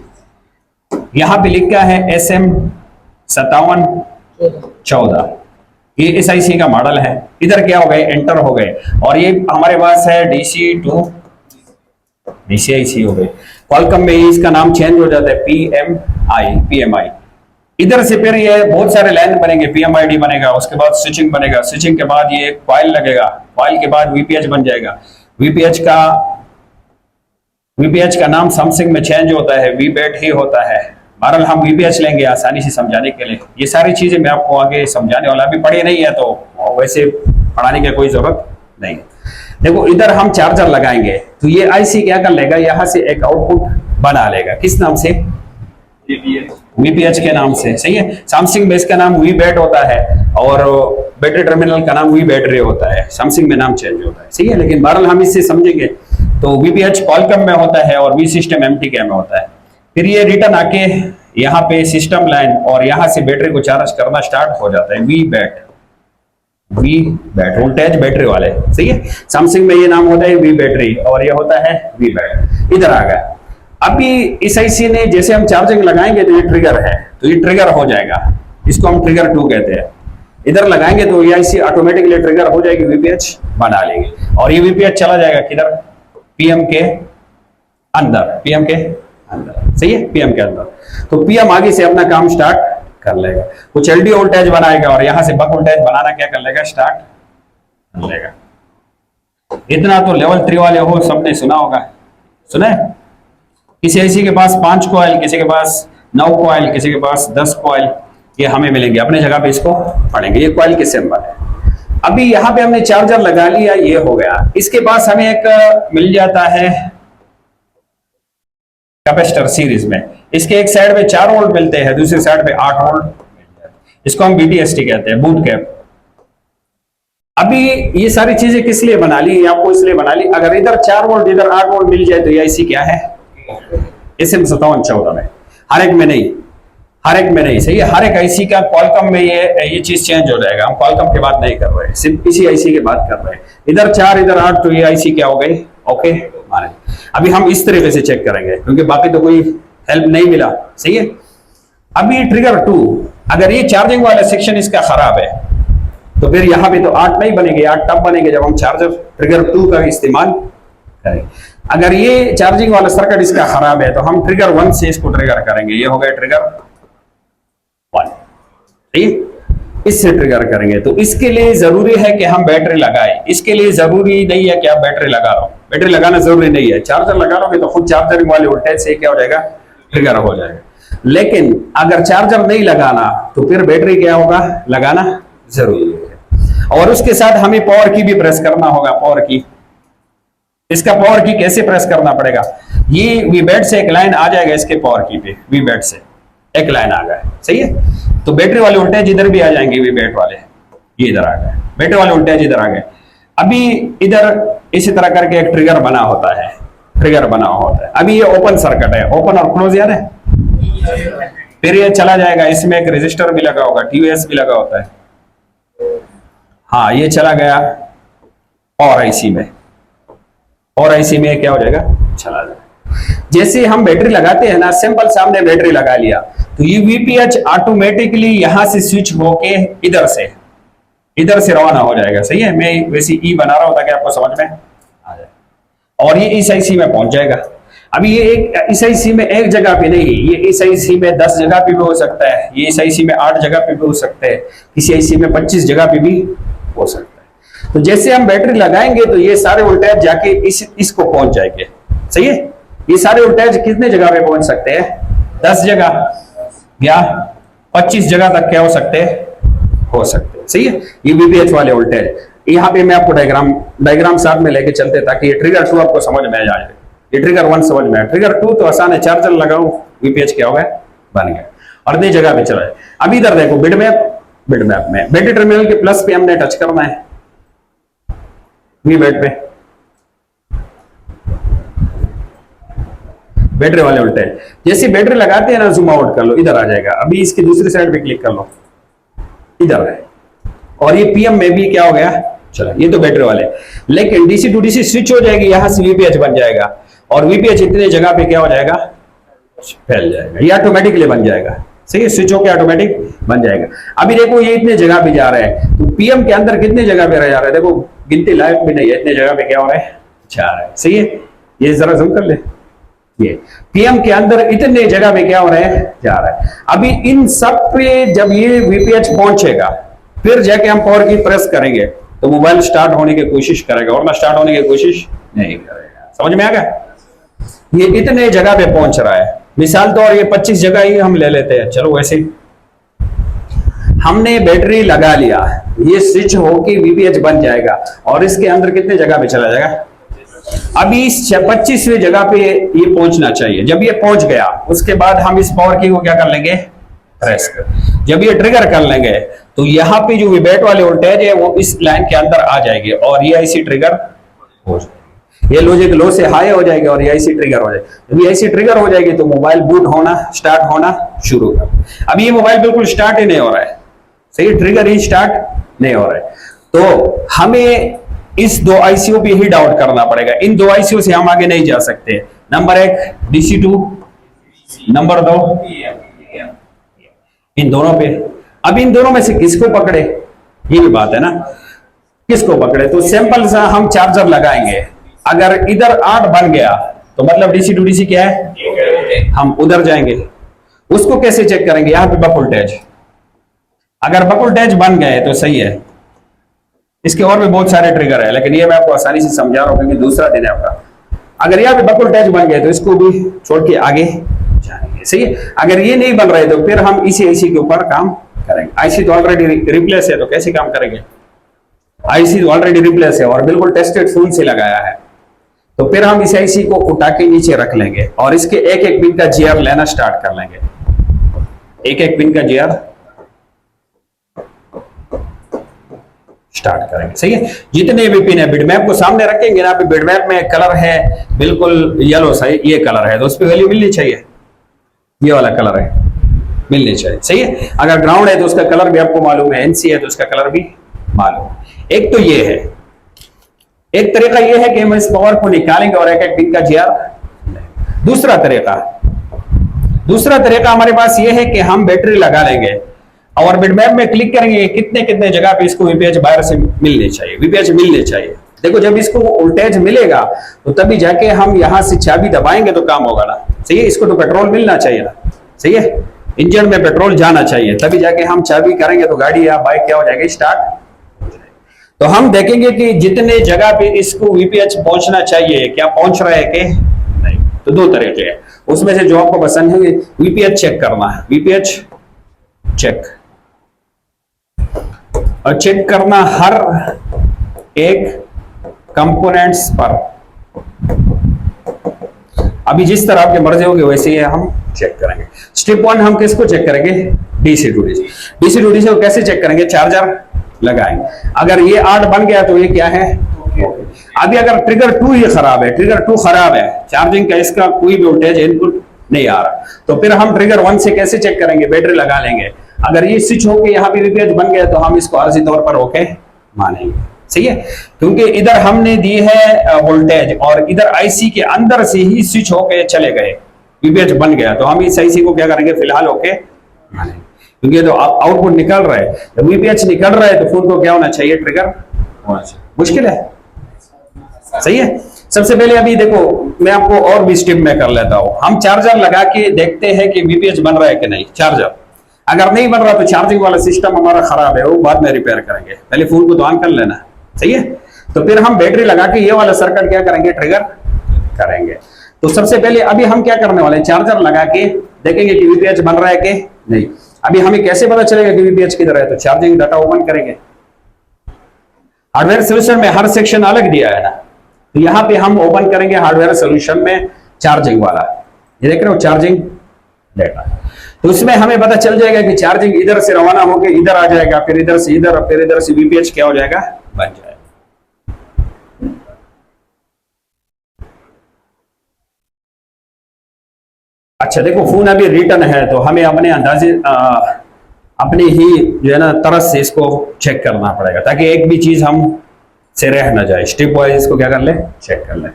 यहां पे लिखा है SM5714, ये इस आईसी का मॉडल है। इधर क्या हो गए, एंटर हो गए, और ये हमारे पास है DC टू DC आईसी हो गए। क्वालकॉम में इसका नाम चेंज हो जाता है PMI। इधर से फिर ये बहुत सारे लाइन बनेंगे, PMID बनेगा, उसके बाद स्विचिंग बनेगा, स्विचिंग के बाद ये कॉइल लगेगा, कॉइल के बाद VPH बन जाएगा। VPH का नाम सैमसंग में चेंज होता है, VBAT ही होता है। बहरहाल हम VPH लेंगे आसानी से समझाने के लिए। ये सारी चीजें मैं आपको आगे समझाने वाला, अभी पढ़ी नहीं है तो वैसे पढ़ाने की कोई जरूरत नहीं है। देखो इधर हम चार्जर लगाएंगे तो ये आईसी क्या कर लेगा, यहां से एक आउटपुट बना लेगा। किस नाम से, VPH के नाम से, सही है। सैमसंग में इसका नाम VBAT होता है और बैटरी टर्मिनल का नाम V बैटरी होता है, सैमसंग में नाम चेंज होता है, सही है। लेकिन बहरहाल हम इससे समझेंगे तो VPH क्वालकॉम में होता है और V सिस्टम MTK में होता है। फिर ये रिटर्न आके यहाँ पे सिस्टम लाइन और यहाँ से बैटरी को चार्ज करना स्टार्ट हो जाता है। VBAT वोल्टेज बैटरी वाले, सही है। सैमसंग में ये नाम होता है V बैटरी और ये होता है VBAT। इधर आ गया। अभी इस आईसी ने जैसे हम चार्जिंग लगाएंगे तो ये ट्रिगर है, तो ये ट्रिगर हो जाएगा, इसको हम ट्रिगर 2 कहते हैं। इधर लगाएंगे तो ये आईसी ऑटोमेटिकली ट्रिगर हो जाएगी, VPH बना लेंगे और ये VPH चला जाएगा किधर, PM के अंदर, सही है, PM के अंदर। तो PM आगे से अपना काम स्टार्ट कर लेगा, कुछ LDO वोल्टेज बनाएगा और यहां से बक वोल्टेज बनाना क्या कर लेगा, स्टार्ट कर लेगा। इतना तो लेवल 3 वाले हो सबने सुना होगा, सुना है। किसी आईसी के पास 5 कॉइल, किसी के पास 9 कॉइल, किसी के पास 10 कॉइल, ये हमें मिलेंगे। अपने जगह पे इसको पढ़ेंगे। ये कॉइल के सिंबल है। अभी यहाँ पे हमने चार्जर लगा लिया, ये हो गया। इसके पास हमें एक मिल जाता है कैपेसिटर सीरीज में। इसके एक साइड पे 4 वोल्ट मिलते हैं, दूसरी साइड पे 8 वोल्ट मिलते हैं। इसको हम BTST कहते हैं, बूट कैप। अभी ये सारी चीजें किस लिए बना ली, आपको इसलिए बना ली, अगर इधर 4 वोल्ट इधर 8 वोल्ट मिल जाए तो ये आईसी क्या है, SM5714 में। हर एक में नहीं, सही है। हर एक आईसी का क्वालकॉम में ये चीज चेंज हो जाएगा। हम क्वालकॉम की बात नहीं कर रहे हैं, सिर्फ इसी आईसी की बात कर रहे हैं। इधर 4 इधर 8, तो ये आईसी क्या हो गई, ओके माने। अभी हम इस तरीके से चेक करेंगे क्योंकि बाकी तो कोई हेल्प नहीं मिला, सही है। अभी ट्रिगर 2, अगर ये चार्जिंग वाला सेक्शन इसका खराब है तो फिर यहाँ पे तो 8 नहीं बनेंगे, 8 तब बनेंगे जब हम चार्जर ट्रिगर 2 का इस्तेमाल करें। अगर ये चार्जिंग वाला सर्किट इसका खराब है तो हम ट्रिगर 1 से इसको ट्रिगर करेंगे। ये हो गया ट्रिगर 1, ठीक, इससे ट्रिगर करेंगे। तो इसके लिए जरूरी है कि हम बैटरी लगाएं। इसके लिए जरूरी नहीं है कि आप बैटरी लगा लो, बैटरी लगाना जरूरी नहीं है। चार्जर लगा लोगे तो खुद चार्जर वाले वोल्टेज से क्या हो जाएगा, ट्रिगर हो जाएगा। लेकिन अगर चार्जर नहीं लगाना तो फिर बैटरी क्या होगा, लगाना जरूरी है। और उसके साथ हमें पावर की भी प्रेस करना होगा। पावर की, इसका पावर की कैसे प्रेस करना पड़ेगा, ये VBAT से एक लाइन आ जाएगा, इसके पावर की पे VBAT से एक लाइन आ गया, सही है। तो बैटरी वाले वोल्टेज इधर भी आ जाएंगे, VBAT वाले ये इधर आ गए, बैटरी वाले वोल्टेज इधर आ गए। अभी इधर इसी तरह करके एक ट्रिगर बना होता है, अभी ये ओपन सर्किट है, ओपन और क्लोज याद है। फिर ये चला जाएगा, इसमें एक रेजिस्टर भी लगा होगा, TOS भी लगा होता है। हाँ, ये चला गया और आईसी में, क्या हो जाएगा, चला जाएगा। जैसे हम बैटरी लगाते हैं ना, सिंपल सामने बैटरी लगा लिया तो ये VPH ऑटोमेटिकली यहां से स्विच होके इधर से रवाना हो जाएगा, सही है। मैं वैसे ई बना रहा हूं ताकि आपको समझ में आ जाए। और ये इस आईसी में पहुंच जाएगा। अभी ये एक इस आईसी में एक जगह पे नहीं, ये इस आईसी में 10 जगह पे भी हो सकता है, ये इस आईसी में 8 जगह पे भी हो सकता है, किसी आईसी में 25 जगह पे भी हो सकता है। तो जैसे हम बैटरी लगाएंगे तो ये सारे वोल्टेज जाके इसको पहुंच जाएंगे, सही है। ये सारे वोल्टेज कितने जगह पे पहुंच सकते हैं, 10 जगह या 25 जगह तक क्या हो सकते हैं, सही है। ये VPH वाले वोल्टेज। यहाँ पे मैं आपको डायग्राम साथ में लेके चलते ताकि ये ट्रिगर 2 आपको समझ में आ जाए। ये ट्रिगर 1 समझ में आए, ट्रिगर 2 तो आसान है, चार्जर लगाओ VPH क्या हो गया, बन गया और नई जगह पे चला जाए। अभी इधर देखो बिटमैप में बैटरी टर्मिनल के प्लस पे हमने टच करना है, VBAT पे बैटरी वाले वोल्टेज। जैसे बैटरी लगाते हैं ना, जूम आउट कर लो, इधर आ जाएगा। अभी इसकी दूसरी साइड पे क्लिक कर लो, इधर है, और ये पीएम में भी क्या हो गया, चला, ये तो बैटरी वाले। लेकिन डीसी टू डीसी स्विच हो जाएगी, यहां से वीपीएच बन जाएगा, और वीपीएच इतने जगह पे क्या हो जाएगा, फैल जाएगा, ये ऑटोमेटिकली बन जाएगा। सही है, स्विच होकर ऑटोमेटिक बन जाएगा। अभी देखो ये इतने जगह पे जा रहा है, तो पीएम के अंदर कितने जगह पे जा रहा है, देखो गिनती लायक भी नहीं है, इतने जगह पे क्या हो रहा है, जा रहा है। सही है, ये जरा जूम कर ले, ये पीएम के अंदर इतने जगह पे क्या हो रहा है, जा रहा है। अभी इन सब पे जब ये वीपीएच पहुंचेगा, फिर जाके हम पावर की प्रेस करेंगे तो मोबाइल स्टार्ट होने की कोशिश करेगा, और ना स्टार्ट होने की कोशिश नहीं करेगा। समझ में आ गया, ये इतने जगह पे पहुंच रहा है। मिसाल तो और ये 25 जगह ही हम ले लेते हैं, चलो वैसे हमने बैटरी लगा लिया, ये स्विच होके वीपीएच बन जाएगा, और इसके अंदर कितने जगह पे चला जाएगा, अभी 25वीं जगह पे ये पहुंचना चाहिए। जब ये पहुंच गया, उसके बाद हम इस पावर की को क्या कर लेंगे, प्रेस कर, जब ये ट्रिगर कर लेंगे तो यहाँ पे जो विब्रेट वाले वोल्टेज है वो इस लाइन के अंदर आ जाएगी, और ये आईसी ट्रिगर हो जाएगी, ये लॉजिक लो से हाई हो जाएगी, और ये आईसी ट्रिगर हो जाएगी। जब ये आईसी ट्रिगर हो जाएगी तो मोबाइल बूट होना स्टार्ट होना शुरू कर। अभी ये मोबाइल बिल्कुल स्टार्ट ही नहीं हो रहा है, सही, ट्रिगर ही स्टार्ट नहीं हो रहा है, तो हमें इस दो आईसीओ पे ही डाउट करना पड़ेगा। इन दो आईसीओ से हम आगे नहीं जा सकते। नंबर 1 DC2, नंबर 2 इन दोनों पे। अब इन दोनों में से किसको पकड़े, ये भी बात है ना, किसको पकड़े। तो सिंपल सा हम चार्जर लगाएंगे, अगर इधर 8 बन गया तो मतलब DC टू DC क्या है, हम उधर जाएंगे। उसको कैसे चेक करेंगे, यहां पे बक वोल्टेज, अगर बक वोल्टेज बन गए तो सही है। इसके और भी बहुत सारे ट्रिगर है, लेकिन ये मैं आपको आसानी से समझा रहा हूं क्योंकि दूसरा दिन है आपका। अगर यहाँ पे बक वोल्टेज बन गए तो इसको भी छोड़ के आगे जाएंगे, सही है। अगर ये नहीं बन रहे तो फिर हम इसी आईसी के ऊपर काम करेंगे। आईसी तो ऑलरेडी रिप्लेस है, तो कैसे काम करेंगे, आईसी तो ऑलरेडी रिप्लेस है और बिल्कुल टेस्टेड फोन से लगाया है, तो फिर हम इस आईसी को उठा के नीचे रख लेंगे और इसके एक एक पिन का जीआर लेना स्टार्ट कर लेंगे। एक एक पिन का जीआर स्टार्ट करेंगे, सही है। जितने भी पिन है बिटमैप को सामने रखेंगे ना, पे बिटमैप में कलर है बिल्कुल येलो सा, ये कलर है तो उस पर वैल्यू मिलनी चाहिए, ये वाला कलर है मिलनी चाहिए, सही है। अगर ग्राउंड है तो उसका कलर भी आपको मालूम है, एनसी है तो उसका कलर भी मालूम है। एक तो ये है, एक तरीका ये है कि हम इस पावर को निकालेंगे और एक एक पिन का जीआर। दूसरा तरीका हमारे पास ये है कि हम बैटरी लगा लेंगे और बिटमैप में क्लिक करेंगे कितने कितने जगह पे इसको वीपीएच बाहर से मिलने चाहिए, वीपीएच मिलने चाहिए। देखो जब इसको वोल्टेज मिलेगा तो तभी जाके हम यहां से चाबी दबाएंगे तो काम होगा ना, सही है। इसको तो पेट्रोल मिलना चाहिए ना, सही है, इंजन में पेट्रोल जाना चाहिए, तभी जाके हम चाबी करेंगे तो गाड़ी या बाइक क्या हो जाएगी, स्टार्ट। तो हम देखेंगे कि जितने जगह पे इसको वीपीएच पहुंचना चाहिए क्या पहुंच रहा है कि नहीं। तो दो तरीके हैं, उसमें से जो आपको पसंद है वीपीएच चेक करना है, वीपीएच चेक, और चेक करना हर एक कंपोनेंट्स पर। अभी जिस तरह आपके मर्जी होगी वैसे ही हम चेक करेंगे। स्टेप 1 हम किसको चेक करेंगे, DC to DC. DC to DC को कैसे चेक करेंगे, चार्जर लगाएंगे। अगर ये 8 बन गया तो ये क्या है, अभी अगर ट्रिगर 2 ही खराब है, ट्रिगर 2 खराब है, चार्जिंग का इसका कोई भी वोल्टेज इनपुट नहीं आ रहा, तो फिर हम ट्रिगर 1 से कैसे चेक करेंगे, बैटरी लगा लेंगे। अगर ये स्विच होके यहाँ पे वीपीएच बन गया तो हम इसको आरजी तौर पर ओके मानेंगे, सही है, क्योंकि इधर हमने दी है वोल्टेज और इधर आईसी के अंदर से ही स्विच होके चले गए, वीपीएच बन गया, तो हम इस आईसी को क्या करेंगे फिलहाल ओके मानेंगे, क्योंकि तो आउटपुट निकल रहा है। जब वीपीएच निकल रहा है तो फोन को क्या होना चाहिए, ट्रिगर होना चाहिए। मुश्किल है, सही है। सबसे पहले अभी देखो मैं आपको और भी स्टेप में कर लेता हूं। हम चार्जर लगा के देखते हैं कि वीपीएच बन रहा है कि नहीं। चार्जर अगर नहीं बन रहा तो चार्जिंग वाला सिस्टम हमारा खराब है, वो बाद में रिपेयर करेंगे, पहले फोन को तो ऑन कर लेना, सही है। तो फिर हम बैटरी लगा के ये वाला सर्किट क्या करेंगे, ट्रिगर करेंगे। तो सबसे पहले अभी हम क्या करने वाले हैं, चार्जर लगा के देखेंगे कि वीपीएच बन रहा है कि नहीं। अभी हमें कैसे पता चलेगा कि वीपीएच किधर है, तो चार्जिंग डाटा ओपन करेंगे। हार्डवेयर सोल्यूशन में हर सेक्शन अलग दिया है ना, तो यहाँ पे हम ओपन करेंगे हार्डवेयर सोल्यूशन में चार्जिंग वाला, ये देख रहे हो चार्जिंग डाटा। तो उसमें हमें पता चल जाएगा कि चार्जिंग इधर से रवाना होकर इधर आ जाएगा, फिर इधर से इधर, फिर इधर से वीपीएच क्या हो जाएगा, बन जाएगा। अच्छा देखो फोन अभी रिटर्न है तो हमें अपने अंदाजे अपनी ही जो है ना तरस से इसको चेक करना पड़ेगा, ताकि एक भी चीज हम से रह ना जाए। स्टेप वाइज इसको क्या कर ले, चेक कर ले।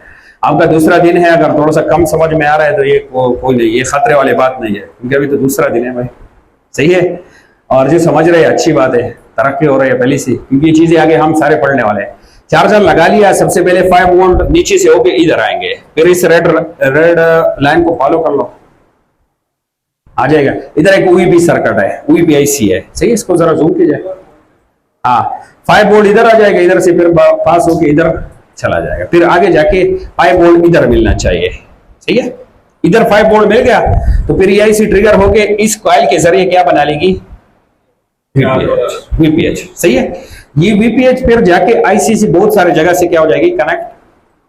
आपका दूसरा दिन है, अगर थोड़ा सा कम समझ में आ रहा है तो ये कोई नहीं, ये खतरे वाली बात नहीं है, क्योंकि अभी तो दूसरा दिन है भाई, सही है। और जो समझ रहे हैं अच्छी बात है, तरक्की हो रही है पहले से, क्योंकि ये चीजें आगे हम सारे पढ़ने वाले हैं। चार्जर लगा लिया, सबसे पहले 5 वोल्ट नीचे से होके इधर आएंगे, फिर इस रेड लाइन को फॉलो कर लो, आ जाएगा। इधर एक यूईपी सर्किट है, यूईपी आईसी है, सही है। इसको जरा जूम कीजिए। हाँ, 5 वोल्ट इधर आ जाएगा, इधर से फिर पास होके इधर चला जाएगा, फिर आगे जाके 5 वोल्ट इधर मिलना चाहिए, सही है। इधर 5 वोल्ट मिल गया तो फिर ये आईसी ट्रिगर होके इस कॉइल के जरिए क्या बना लेगी, वीपीएच, सही है। ये वीपीएच फिर जाके आईसी से बहुत सारे जगह से क्या हो जाएगी, कनेक्ट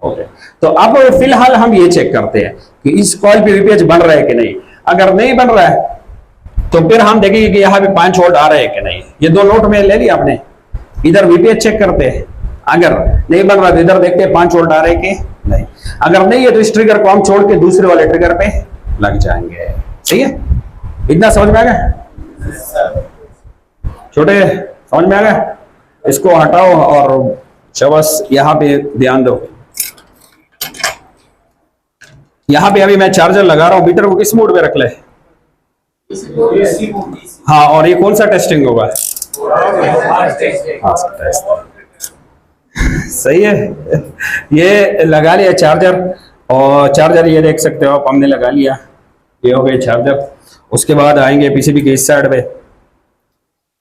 हो गए। तो अब फिलहाल हम ये चेक करते हैं कि इस कॉइल पे वीपीएच बन रहा है कि नहीं। अगर नहीं बन रहा है तो फिर हम देखेंगे कि यहाँ पे 5 वोल्ट आ रहे हैं कि नहीं। ये 2 नोट में ले लिया आपने, इधर वीपीएच चेक करते हैं, अगर नहीं बन रहा तो इधर देखते हैं 5 वोल्ट आ रहे हैं कि नहीं। अगर नहीं है तो इस ट्रिगर को हम छोड़ के दूसरे वाले ट्रिगर पे लग जाएंगे, सही है। इतना समझ में आ गया छोटे, समझ में आ गया। इसको हटाओ और बस यहाँ पे ध्यान दो। यहाँ पे अभी मैं चार्जर लगा रहा हूँ, मीटर को किस मोड पे रख ले। हाँ, और ये कौन सा टेस्टिंग होगा, सही है। ये लगा लिया चार्जर, और चार्जर ये देख सकते हो आप, हमने लगा लिया, ये हो गए चार्जर। उसके बाद आएंगे पीसीबी के इस साइड पे,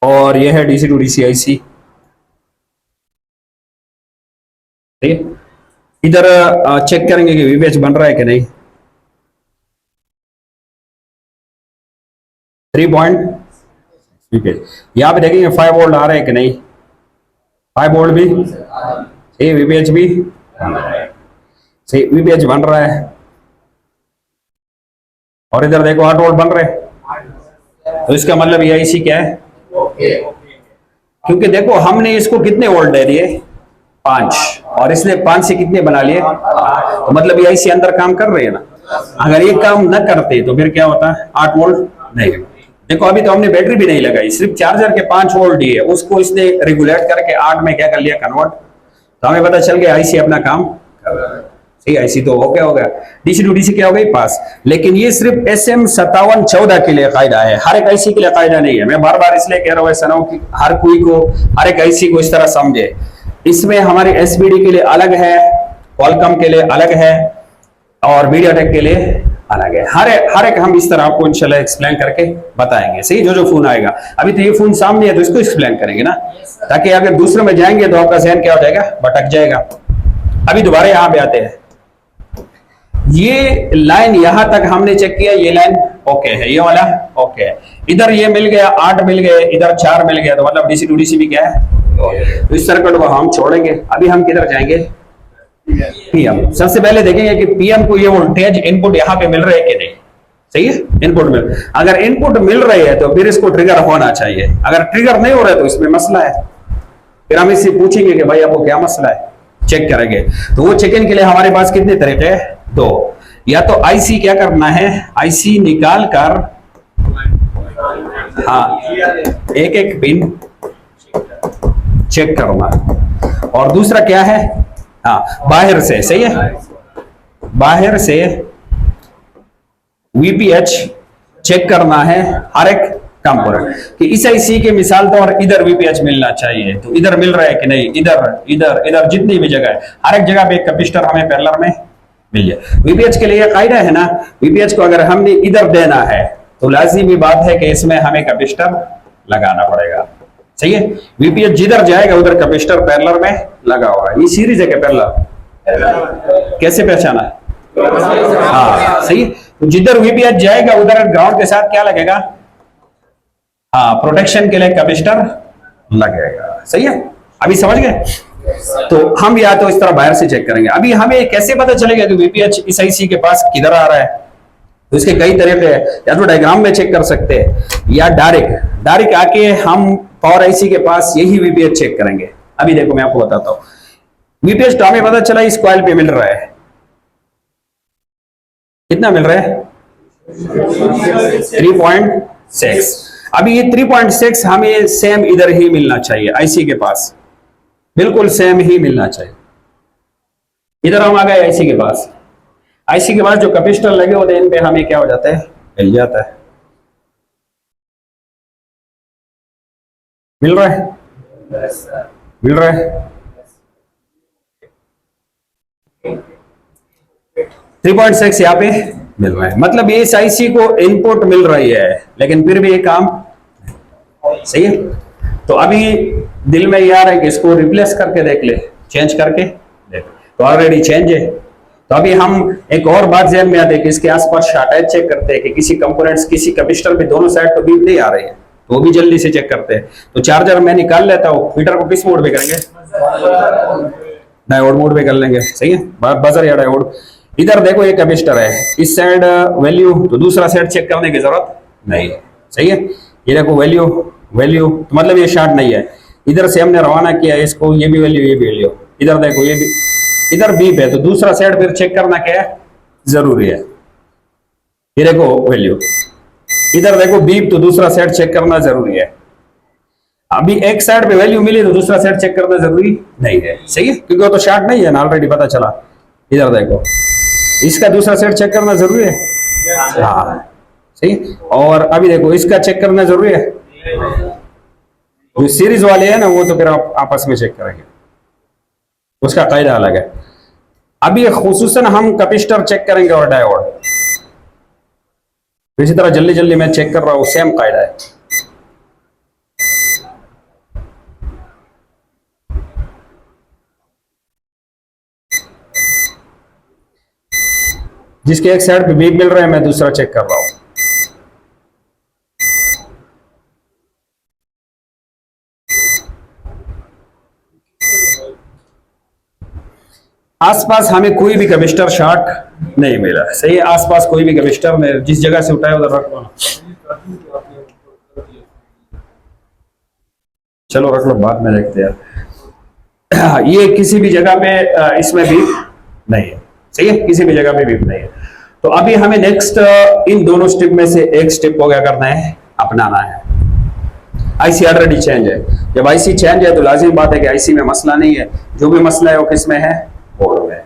और ये है डीसी टू डीसी आईसी, ठीक है। इधर चेक करेंगे कि वीपीएच बन रहा है कि नहीं। 3 पॉइंट वीपीएच, यहाँ पे देखेंगे 5 वोल्ट आ रहे हैं कि नहीं। 5 वोल्ट भी सही, वीपीएच भी सही, वीपीएच बन रहा है। और इधर देखो 8 वोल्ट बन रहे हैं, तो इसका मतलब ये आईसी क्या है, क्योंकि देखो हमने इसको कितने वोल्ट दे दिए, 5, और इसने 5 से कितने बना लिए, तो मतलब ये आईसी अंदर काम कर रही है ना। अगर ये काम न करते तो फिर क्या होता है, 8 वोल्ट नहीं। देखो अभी तो हमने बैटरी भी नहीं लगाई, सिर्फ चार्जर के 5 वोल्ट ही है, उसको इसने रेगुलेट करके 8 में क्या कर लिया, कन्वर्ट। तो हमें पता चल गया आईसी अपना काम कर रहा है, सही। आईसी तो हो गया डीसी टू डीसी क्या हो गई, पास। लेकिन ये सिर्फ SM 5714 के लिए कायदा है, हर एक आईसी के लिए कायदा नहीं है। मैं बार बार इसलिए कह रहा हूँ ऐसा ना हो कि हर कोई को हर एक आईसी को इस तरह समझे। इसमें हमारी एसबीडी के लिए अलग है, क्वालकॉम के लिए अलग है, और मीडियाटेक के लिए अलग है। हर एक हम इस तरह आपको इंशाल्लाह एक्सप्लेन करके बताएंगे, सही। जो फोन आएगा, अभी तो ये फोन सामने है तो इसको एक्सप्लेन करेंगे ना, ताकि अगर दूसरे में जाएंगे तो आपका जहन क्या हो जाएगा, भटक जाएगा। अभी दोबारा यहाँ पे आते हैं, ये लाइन यहां तक हमने चेक किया, ये लाइन ओके है, ये वाला ओके है। इधर ये मिल गया 8 मिल गए, इधर 4 मिल गया, तो मतलब डीसी टू डीसी भी क्या है, तो इस सर्किट को हम छोड़ेंगे। अभी हम किधर जाएंगे, पीएम। सबसे पहले देखेंगे कि पीएम को ये वोल्टेज इनपुट यहाँ पे मिल रहे हैं कि नहीं, सही है। इनपुट मिल, अगर इनपुट मिल रही है तो फिर इसको ट्रिगर होना चाहिए। अगर ट्रिगर नहीं हो रहा है तो इसमें मसला है। फिर हम इससे पूछेंगे कि भाई आपको क्या मसला है, चेक करेंगे। तो वो चेक इन के लिए हमारे पास कितने तरीके हैं, 2। या तो आईसी क्या करना है, आईसी निकाल कर, हाँ, एक पिन चेक करना, और दूसरा क्या है, हाँ, बाहर से, सही है, बाहर से वीपीएच चेक करना है हर एक कंपोनेंट कि इस आईसी के मिसाल तो, और इधर वीपीएच मिलना चाहिए, तो इधर मिल रहा है कि नहीं, इधर जितनी भी जगह है, हर एक जगह पे एक कैपेसिटर हमें पैरेलल में मिल जाए। वीपीएच के लिए कायदा है ना, वीपीएच को अगर हमने इधर देना है तो लाजिमी बात है कि इसमें हमें कैपेसिटर लगाना पड़ेगा, सही है। वीपीएच जिधर जाएगा उधर कैपेसिटर पैरेलल में लगा होगा। ये सीरीज है कि पैरेलल, कैसे पहचाना है, हाँ, सही है। तो जिधर वीपीएच जाएगा उधर ग्राउंड के साथ क्या लगेगा, हाँ, प्रोटेक्शन के लिए कैपेसिटर लगेगा, सही है। अभी समझ गए। तो हम या तो इस तरह बाहर से चेक करेंगे। अभी हमें कैसे पता चलेगा कि वीपीएच इस आईसी के पास किधर आ रहा है, तो इसके कई तरीके हैं। या तो डायग्राम में चेक कर सकते हैं, या डायरेक्ट आके हम पावर आईसी के पास यही वीपीएच चेक करेंगे। अभी देखो मैं आपको बताता हूं, वीपीएच तो हमें पता चला इस कॉइल पे मिल रहा है, कितना मिल रहा है, 3.6। अभी ये 3.6 हमें सेम इधर ही मिलना चाहिए, आईसी के पास बिल्कुल सेम ही मिलना चाहिए। इधर हम आ गए आईसी के पास, आईसी के पास जो कैपेसिटर लगे होते हैं इन पे हमें क्या हो जाता है, मिल जाता है। मिल रहा है, मिल रहा है। 3.6 यहाँ पे मिल रहा है, मतलब इस आईसी को इनपुट मिल रही है लेकिन फिर भी ये काम सही है। तो अभी दिल में ये आ रहा है कि इसको रिप्लेस करके देख ले, चेंज करके देख, तो ऑलरेडी चेंज है। तो अभी हम एक और बात ध्यान में आते हैं कि इसके आसपास शॉर्टेज चेक करते हैं कि किसी कंपोनेंट्स, किसी कैपेसिटर पे दोनों साइड तो बीप नहीं आ रही है, तो वो भी जल्दी से चेक करते हैं। तो चार्जर मैं निकाल लेता हूँ, मीटर को किस मोड पे करेंगे, डायोड मोड पे कर लेंगे, सही है, बजर या डायोड। इधर देखो ये कैपेसिटर है, इस साइड वैल्यू, तो दूसरा साइड चेक करने की जरूरत नहीं है, सही है। ये देखो वैल्यू वैल्यू, तो मतलब ये शॉर्ट नहीं है। इधर से हमने रवाना किया इसको, ये भी वैल्यू, ये भी वैल्यू, इधर देखो ये भी, इधर बीप है, तो दूसरा साइड फिर चेक करना क्या है, जरूरी है। ये देखो वैल्यू, इधर देखो बीप, तो दूसरा साइड चेक करना जरूरी है। अभी एक साइड पे वैल्यू मिली तो दूसरा साइड चेक करना जरूरी नहीं है, सही है, क्योंकि वो तो शॉर्ट नहीं है ना, ऑलरेडी पता चला। इधर देखो, इसका दूसरा सेट चेक करना जरूरी है, हाँ सही। और अभी देखो इसका चेक करना जरूरी है, जो सीरीज वाले है ना वो तो फिर आप आपस में चेक करेंगे, उसका कायदा अलग है। अभी खुसूसन हम कैपेसिटर चेक करेंगे और डायोड, इसी तरह जल्दी जल्दी मैं चेक कर रहा हूं, सेम कायदा है। जिसके एक साइड पे बीप मिल रहा है मैं दूसरा चेक कर रहा हूं। आसपास हमें कोई भी कैपेसिटर शॉर्ट नहीं मिला, सही है, आसपास कोई भी कैपेसिटर में जिस जगह से उठाया उधर रख लो ना, चलो रख लो, बाद में देखते हैं। ये किसी भी जगह पे इसमें बीप नहीं है, सही है, किसी भी जगह पे बीप नहीं है। तो अभी हमें नेक्स्ट इन दोनों स्टेप में से एक स्टेप को क्या करना है, अपनाना है। आईसी ऑलरेडी चेंज है, जब आईसी चेंज है तो लाजिम बात है कि आईसी में मसला नहीं है, जो भी मसला है वो किस में है, बोर्ड में,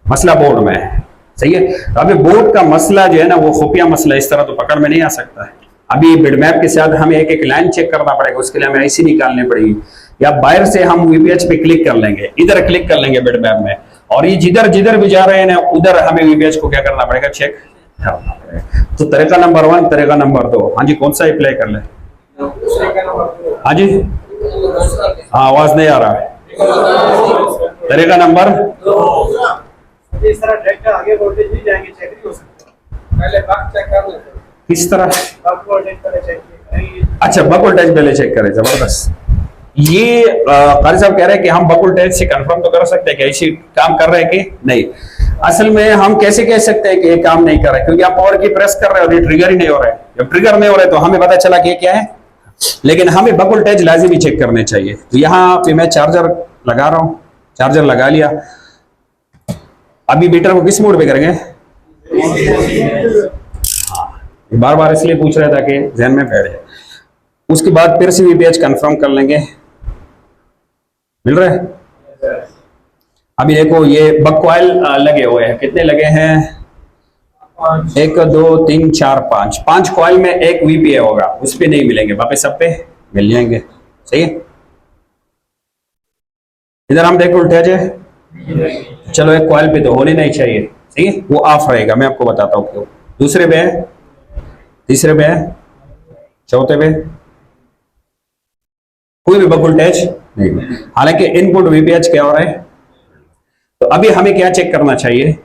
मसला बोर्ड में है, सही है। तो अभी बोर्ड का मसला जो है ना वो खुफिया मसला इस तरह तो पकड़ में नहीं आ सकता है। अभी बिटमैप के साथ हमें एक एक लाइन चेक करना पड़ेगा, उसके लिए हमें आईसी निकालनी पड़ेगी, या बाहर से हम वीपीएच पे क्लिक कर लेंगे, इधर क्लिक कर लेंगे बिटमैप में, और ये जिधर जिधर भी जा रहे हैं ना उधर हमें वीपीएच को क्या करना पड़ेगा, चेक करना पड़ेगा। तो तरीका नंबर 1, तरीका नंबर 2, हाँ जी कौन सा अप्लाई कर ले, हाँ जी, हाँ आवाज नहीं आ रहा है, तरीका नंबर 2। इस तरह डायरेक्ट आगे वोल्टेज नहीं जाएंगे, चेक नहीं हो सकता, पहले बक चेक कर लेते हैं। किस तरह, बक वोल्टेज पहले चेक करेंगे। अच्छा बक वोल्टेज पहले चेक करें, जबरदस्त। ये कारी साहब कह रहे हैं कि हम बक वोल्टेज से कंफर्म तो कर सकते हैं कि ऐसी काम कर रहे हैं कि नहीं। असल में हम कैसे कह सकते हैं कि ये काम नहीं कर रहा है, क्योंकि आप पावर की प्रेस कर रहे हो और ये ट्रिगर ही नहीं हो रहा है। जब ट्रिगर नहीं हो रहा है तो हमें पता चला कि ये क्या है, लेकिन हमें बक वोल्टेज लाजिमी चेक करने चाहिए। तो यहाँ पे मैं चार्जर लगा रहा हूँ, चार्जर लगा लिया। अभी मीटर को किस मोड पे करेंगे, हाँ बार बार इसलिए पूछ रहा था कि ध्यान में बैठ जाए। उसके बाद फिर से वीपीएच कंफर्म कर लेंगे, मिल रहा है। अभी देखो ये बक कॉइल लगे हुए हैं, कितने लगे हैं, 1 2 3 4 5 कॉइल में एक वीपीए होगा, उस पे नहीं मिलेंगे, वापस सब पे मिल जाएंगे, सही है। इधर हम देखो वोल्टेज है, चलो एक कॉइल पे तो होनी नहीं चाहिए, सही है, वो ऑफ रहेगा, मैं आपको बताता हूँ क्यों। दूसरे पे है, तीसरे पे है, चौथे पे कोई भी बक वोल्टेज नहीं, हालांकि इनपुट वीपीएच क्या हो रहा है। तो अभी हमें क्या चेक करना चाहिए,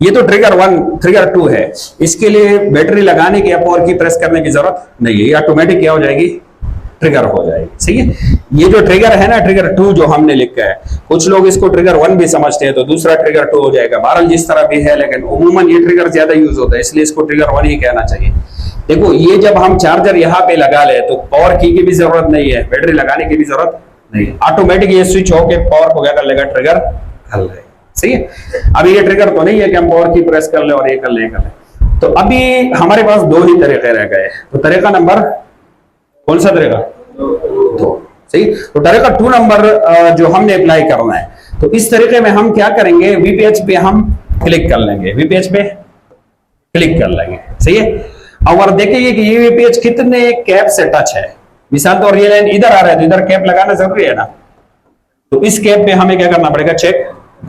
ये तो ट्रिगर 1 ट्रिगर 2 है, इसके लिए बैटरी लगाने की या पावर की प्रेस करने की जरूरत नहीं है, ये ऑटोमेटिक क्या हो जाएगी, ट्रिगर हो जाएगी, सही है। ये जो ट्रिगर है ना, ट्रिगर 2 जो हमने लिखा है, कुछ लोग इसको ट्रिगर 1 भी समझते हैं तो दूसरा ट्रिगर 2 हो जाएगा, बहरहाल जिस तरह भी है, लेकिन उमूमन ये ट्रिगर ज्यादा यूज होता है, इसलिए इसको ट्रिगर 1 ही कहना चाहिए। देखो ये जब हम चार्जर यहाँ पे लगा ले तो पावर की भी जरूरत नहीं है, बैटरी लगाने की भी जरूरत नहीं है, ऑटोमेटिक ये स्विच होके पावर को क्या कर लेगा, ट्रिगर कर लेगा, सही है। अभी ये ट्रिगर तो नहीं है कि हम पावर की प्रेस कर ले और ये कर ले। तो अभी हमारे पास 2 ही तरीके रह गए। तो तरीका नंबर कौन सा तरीका? दो। सही। तो तरीका 2 नंबर जो हमने अप्लाई करना है, तो इस तरीके में हम क्या करेंगे, वीपीएच पे हम क्लिक कर लेंगे, वीपीएच पे क्लिक कर लेंगे। सही है। और देखेंगे कि ये वीपीएच कितने कैप से टच है। मिसाल तो ये लाइन इधर आ रहा है तो इधर कैप लगाना जरूरी है ना, तो इस कैप पे हमें क्या करना पड़ेगा, चेक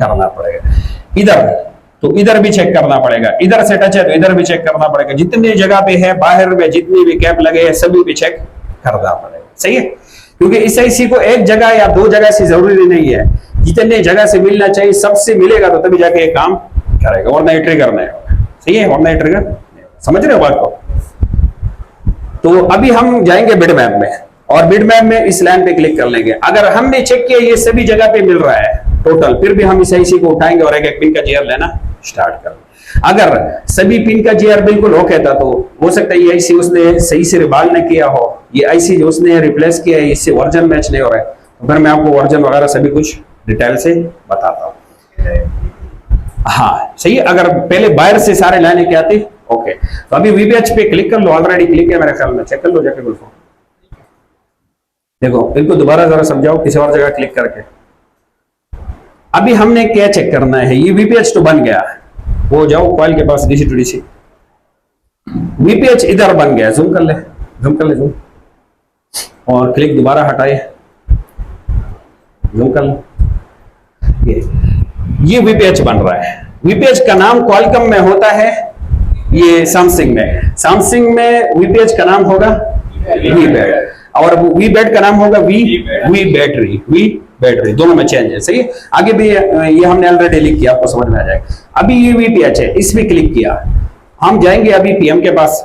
करना पड़ेगा। इधर तो इधर भी चेक करना पड़ेगा, इधर से टच है तो इधर भी चेक करना पड़ेगा। जितनी जगह पे है बाहर में जितनी भी कैप लगे हैं सभी भी चेक करना पड़ेगा। सही है। क्योंकि इस आईसी को एक जगह या 2 जगह से जरूरी नहीं है, जितने जगह से मिलना चाहिए सबसे मिलेगा तो तभी जाके ये काम करेगा, वरना ये ट्रिगर नहीं होगा। सही है, वरना ये ट्रिगर। समझ रहे हो बात को? तो अभी हम जाएंगे बिट मैप में, और बिट मैप में इस लाइन पे क्लिक कर लेंगे। अगर हमने चेक किया ये सभी जगह पे मिल रहा है टोटल, फिर भी हम इस आईसी को उठाएंगे और एक एक पिन का जीआर लेना स्टार्ट कर। अगर सभी पिन का जीआर बिल्कुल ओके था तो हो सकता है ये आईसी उसने सही से रिबाल नहीं किया हो, ये आईसी जो उसने रिप्लेस किया है इससे वर्जन मैच नहीं हो रहा है, तो फिर मैं आपको वर्जन वगैरह सभी कुछ डिटेल से बताता हूँ। हाँ सही है। अगर पहले बाहर से सारे लाइनें क्या आती, ओके। तो अभी वीपीएच पे क्लिक कर लो, ऑलरेडी क्लिक है मेरे ख्याल में, चेक कर लो जाके बिल्कुल। देखो इनको दोबारा जरा समझाओ किसी और जगह क्लिक करके। अभी हमने क्या चेक करना है, ये वीपीएच तो बन गया, वो जाओ कॉइल के पास डीसी टू डीसी, वीपीएच इधर बन गया, जूम कर ले, जूम कर ले, जूम, और क्लिक दोबारा हटाए, जूम कर ले। ये वीपीएच बन रहा है। वीपीएच का नाम क्वालकॉम में होता है, ये सैमसंग में वीपीएच का नाम होगा वी बैट, और वी बैट का नाम होगा वी बैटरी, दोनों में चेंज है। सही है। आगे भी ये हमने ऑलरेडी लिख किया, आपको समझ में आ जाएगा। अभी ये वीपीएच है, इस पे क्लिक किया, हम जाएंगे अभी पीएम के पास।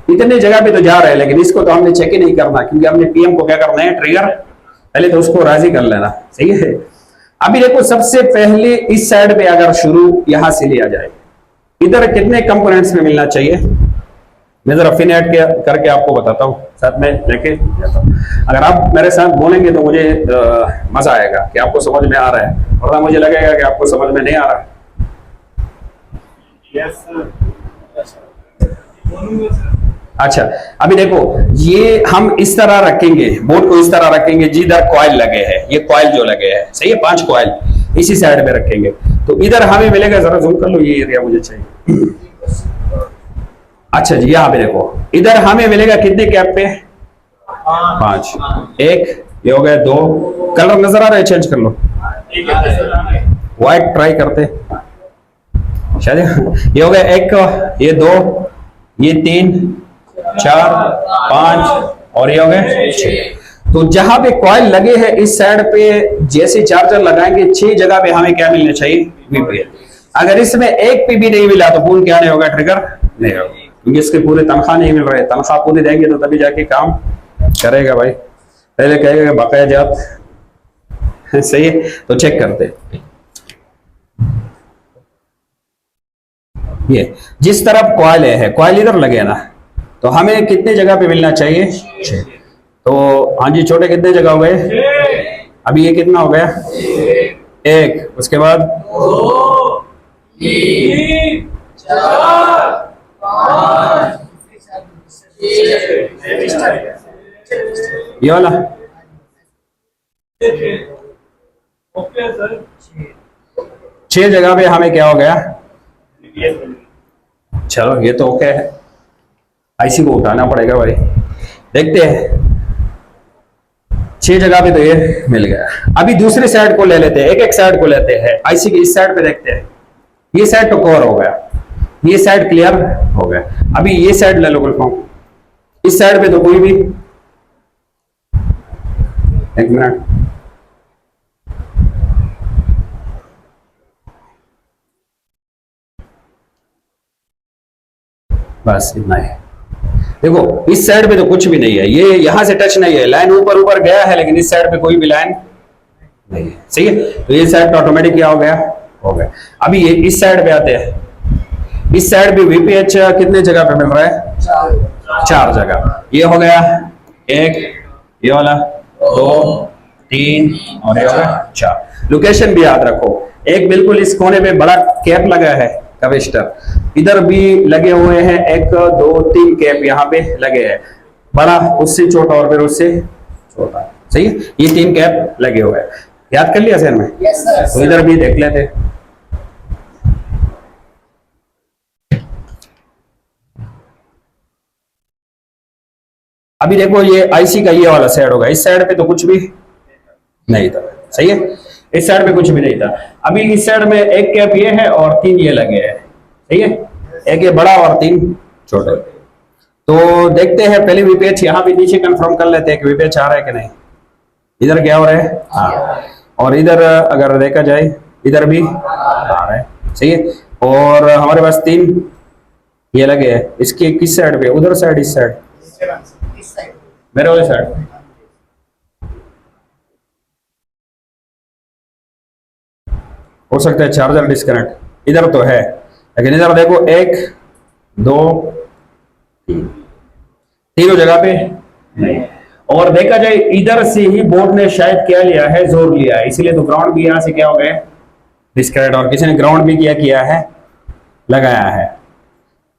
इतने जगह पे तो जा रहे हैं लेकिन इसको तो हमने चेक ही नहीं करना, क्योंकि हमने पीएम को क्या करना है, ट्रिगर, पहले तो उसको राजी कर लेना। सही है। अभी देखो सबसे पहले इस साइड पे अगर शुरू यहां से लिया जाए, इधर कितने कंपोनेंट्स में मिलना चाहिए, मैं जरा फिन ऐड करके आपको बताता हूँ, साथ में लेके जाता हूँ। अगर आप मेरे साथ बोलेंगे तो मुझे मजा आएगा कि आपको समझ में आ रहा है, वरना मुझे लगेगा कि आपको समझ में नहीं आ रहा। अच्छा अभी देखो ये हम इस तरह रखेंगे, बोर्ड को इस तरह रखेंगे जिधर कॉइल लगे हैं, ये कॉइल जो लगे हैं, सही है, 5 कॉइल इसी साइड में रखेंगे। तो इधर हमें मिलेगा, जरा जूम कर लो, ये एरिया मुझे चाहिए। अच्छा जी, यहाँ पे देखो इधर हमें मिलेगा कितने कैप पे, 5, 1 ये हो गया, 2 कलर नजर आ रहा है, चेंज कर लो, व्हाइट ट्राई करते, शायद ये हो गया 1, ये 2, ये 3, 4, 5 और ये हो गए 6। तो जहां पे कॉइल लगे हैं इस साइड पे जैसे चार्जर लगाएंगे 6 जगह पे हमें क्या मिलना चाहिए, वीपीएच। अगर इसमें एक पे भी नहीं मिला तो पूर्ण क्या नहीं होगा, ट्रिगर नहीं होगा, क्योंकि इसके पूरे तनख्वाह नहीं मिल रहे। तनख्वाह पूरी देंगे तो तभी जाके काम करेगा भाई, पहले कहेगा बकाया जात। सही है। तो चेक करते, ये जिस तरफ कॉइल है, कॉइल इधर लगे ना, तो हमें कितने जगह पे मिलना चाहिए, 6। तो हाँ जी छोटे कितने जगह हो गए, अभी ये कितना हो गया, 1, उसके बाद 2, 3, 4, 5, ये वाला ओके सर, 6 जगह पे हमें क्या हो गया, चलो ये तो ओके है। आईसी को उठाना पड़ेगा भाई, देखते हैं 6 जगह पे तो ये मिल गया। अभी दूसरी साइड को ले लेते हैं, एक साइड को लेते हैं, आईसी की इस साइड पे देखते हैं। ये साइड तो कवर हो गया, ये साइड क्लियर हो गया। अभी ये साइड ले लो बिल्कुल, इस साइड पे तो कोई भी, एक मिनट, बस इतना है। देखो इस साइड पे तो कुछ भी नहीं है, ये यहां से टच नहीं है, लाइन ऊपर ऊपर गया है लेकिन इस साइड पे कोई भी लाइन नहीं है। सही है। तो ये साइड ऑटोमेटिक क्या हो गया, हो गया। अभी ये इस साइड पे आते हैं, इस साइड भी वीपीएच कितने जगह पे मिल रहा है, 4 जगह। ये हो गया 1, ये वाला 2, 3 और ये हो गया 4। लोकेशन भी याद रखो, एक बिल्कुल इस कोने पे बड़ा कैप लगा है कवेस्टर, इधर भी लगे हुए हैं 1, 2, 3 कैप यहाँ पे लगे हैं। बड़ा, उससे छोटा और फिर उससे छोटा। सही है, ये 3 कैप लगे हुए हैं। याद कर लिया सर में? तो इधर भी देख लेते। अभी देखो ये आईसी का ये वाला साइड होगा, इस साइड पे तो कुछ भी नहीं था। सही है, इस साइड पे कुछ भी नहीं था। अभी इस साइड में 1 कैप ये है और 3 ये लगे हैं। सही है, 1 ये बड़ा और 3 छोटे। तो देखते हैं पहले वीपीएच यहाँ भी नीचे कंफर्म कर लेते हैं कि वीपीएच आ रहा है कि नहीं। इधर क्या हो रहा है? हाँ। और इधर अगर देखा जाए इधर भी आ रहा है। सही है, और हमारे पास 3 ये लगे हैं। इसके किस साइड पे? उधर साइड, इस साइड, मेरे वाले साइड। हो सकता है चार्जर डिस्कनेक्ट, इधर तो है लेकिन इधर देखो 1 2 3 तीनों जगह पे नहीं। और देखा जाए इधर से ही बोर्ड ने शायद क्या लिया है, जोर लिया है, इसीलिए तो ग्राउंड भी यहां से क्या हो गया डिस्कनेक्ट, और किसी ने ग्राउंड भी किया है, लगाया है।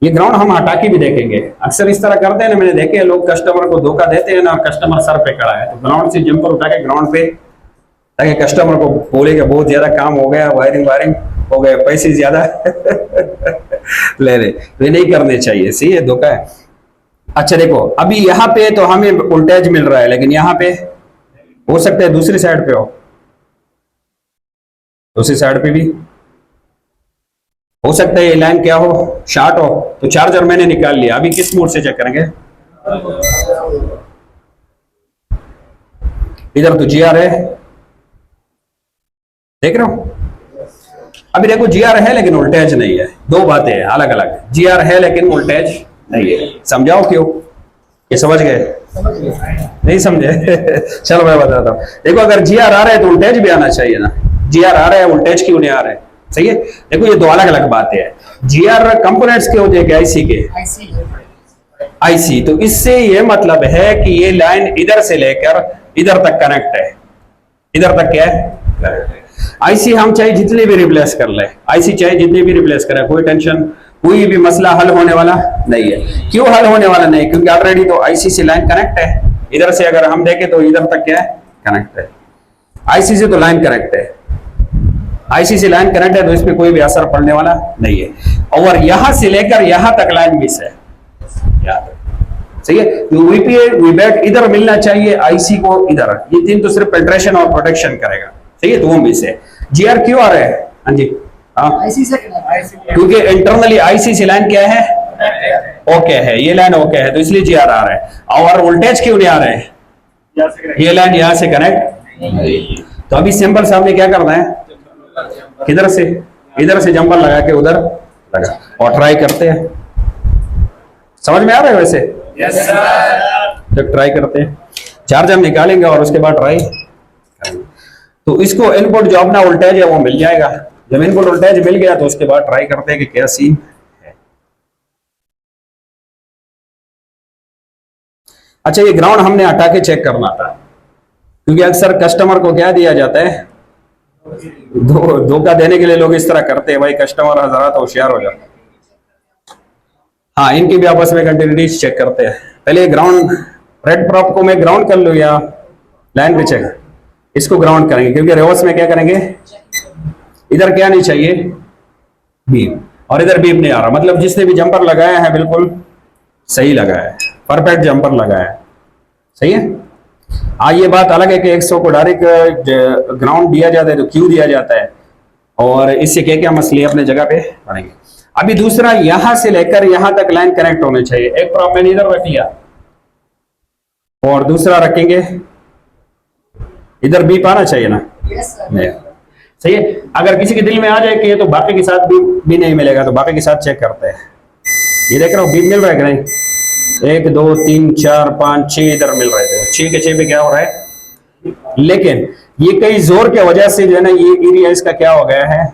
ये ग्राउंड हम हटा के भी देखेंगे। अक्सर इस तरह करते हैं ना, मैंने देखे लोग कस्टमर को धोखा देते हैं ना, और कस्टमर सर पे खड़ा है तो ग्राउंड से जंपर उठा के ग्राउंड पे, ताकि कस्टमर को बोलेगा बहुत ज्यादा काम हो गया, वायरिंग हो गया, पैसे ज्यादा ले रहे, तो ये नहीं करने चाहिए। सही है, धोखा है। अच्छा देखो, अभी यहाँ पे तो हमें वोल्टेज मिल रहा है, लेकिन यहाँ पे हो सकता है दूसरी साइड पे हो, दूसरी साइड पे भी हो सकता है ये लाइन क्या हो, शॉर्ट हो। तो चार्जर मैंने निकाल लिया। अभी किस मोड से चेक करेंगे? इधर तो जीआर है, देख रहे हो? अभी देखो जीआर है लेकिन वोल्टेज नहीं है। 2 बातें हैं अलग अलग, जीआर है लेकिन वोल्टेज नहीं है। समझाओ क्यों? ये समझ गए? नहीं समझे? चलो मैं बताता हूं। देखो, अगर जीआर आ रहा है तो वोल्टेज भी आना चाहिए ना। जीआर आ रहा है, वोल्टेज क्यों नहीं आ रहा है? सही है, देखो ये 2 अलग अलग बातें हैं। जीआर कंपोनेंट्स के होते हैं, आईसी के, आईसी। तो इससे ये मतलब है कि ये लाइन इधर से लेकर इधर तक कनेक्ट है। इधर तक क्या है? आईसी हम चाहे जितने भी रिप्लेस कर ले, आईसी चाहे जितने भी रिप्लेस करें, कोई टेंशन, कोई भी मसला हल होने वाला नहीं है। क्यों हल होने वाला नहीं? क्योंकि ऑलरेडी तो आईसी से लाइन कनेक्ट है। इधर से अगर हम देखें तो इधर तक क्या है, कनेक्ट है। आईसी से तो लाइन कनेक्ट है, आईसी से लाइन कनेक्ट है, तो इस पे कोई भी असर पड़ने वाला नहीं है। और यहां से लेकर यहां तक लाइन मिस है, याद। सही है, तो वीबैट इधर मिलना चाहिए, आईसी को इधर। ये 3 तो सिर्फ फिल्ट्रेशन और प्रोटेक्शन करेगा। सही है, तो वो मिस है। जीआर क्यों आ रहा है? हाँ जी, आईसी से, क्योंकि इंटरनली आईसी से लाइन क्या है, ओके है, ये लाइन ओके है, तो इसलिए जीआर आ रहा है। और वोल्टेज क्यों नहीं आ रहा है? ये लाइन यहां से कनेक्ट। तो अभी सिंपल सामने क्या करना है, किधर से, इधर से जंपर लगा के उधर लगा, और ट्राई करते हैं। समझ में आ रहा है वैसे? Yes sir. जब ट्राई करते हैं, चार्जर निकालेंगे और उसके बाद ट्राई करेंगे, तो इसको इनपुट जो अपना वोल्टेज है वो मिल जाएगा। जब इनपुट वोल्टेज मिल गया तो उसके बाद ट्राई करते हैं कि क्या सीन है। अच्छा, ये ग्राउंड हमने हटा के चेक करना था, क्योंकि अक्सर कस्टमर को क्या दिया जाता है, धोखा देने के लिए लोग इस तरह करते हैं। भाई कस्टमर हज़ारात होशियार हो जाते हैं। हाँ, इनकी भी आपस में कंटिन्यूटीज चेक करते हैं। पहले ग्राउंड, रेड प्रॉप को मैं ग्राउंड कर लूँ या लाइन पे चेक, इसको ग्राउंड करेंगे, क्योंकि रिवर्स में क्या करेंगे, इधर क्या नहीं चाहिए, बीम, और इधर बीम नहीं आ रहा। मतलब जिसने भी जंपर लगाया है बिल्कुल सही लगाया है, परफेक्ट जंपर लगाया है। सही है। हाँ, ये बात अलग है कि 100 को डायरेक्ट ग्राउंड दिया जाता है तो क्यों दिया जाता है, और इससे क्या क्या मसले अपने जगह पे पड़ेंगे। अभी दूसरा, यहां से लेकर यहां तक लाइन कनेक्ट होने चाहिए। एक प्रॉप मैंने इधर रख लिया और दूसरा रखेंगे इधर, बीप आना चाहिए ना। नहीं, सही है। अगर किसी के दिल में आ जाए कि ये तो बाकी के साथ भी नहीं मिलेगा, तो बाकी के साथ चेक करते हैं। ये देख रहा हूँ बीप मिल रहा है कि नहीं, 1 2 3 4 5 6 इधर मिल रहे थे, 6 के 6 पे क्या हो रहा है, लेकिन ये कई जोर के वजह से जो है ना, ये एरिया इसका क्या हो गया है,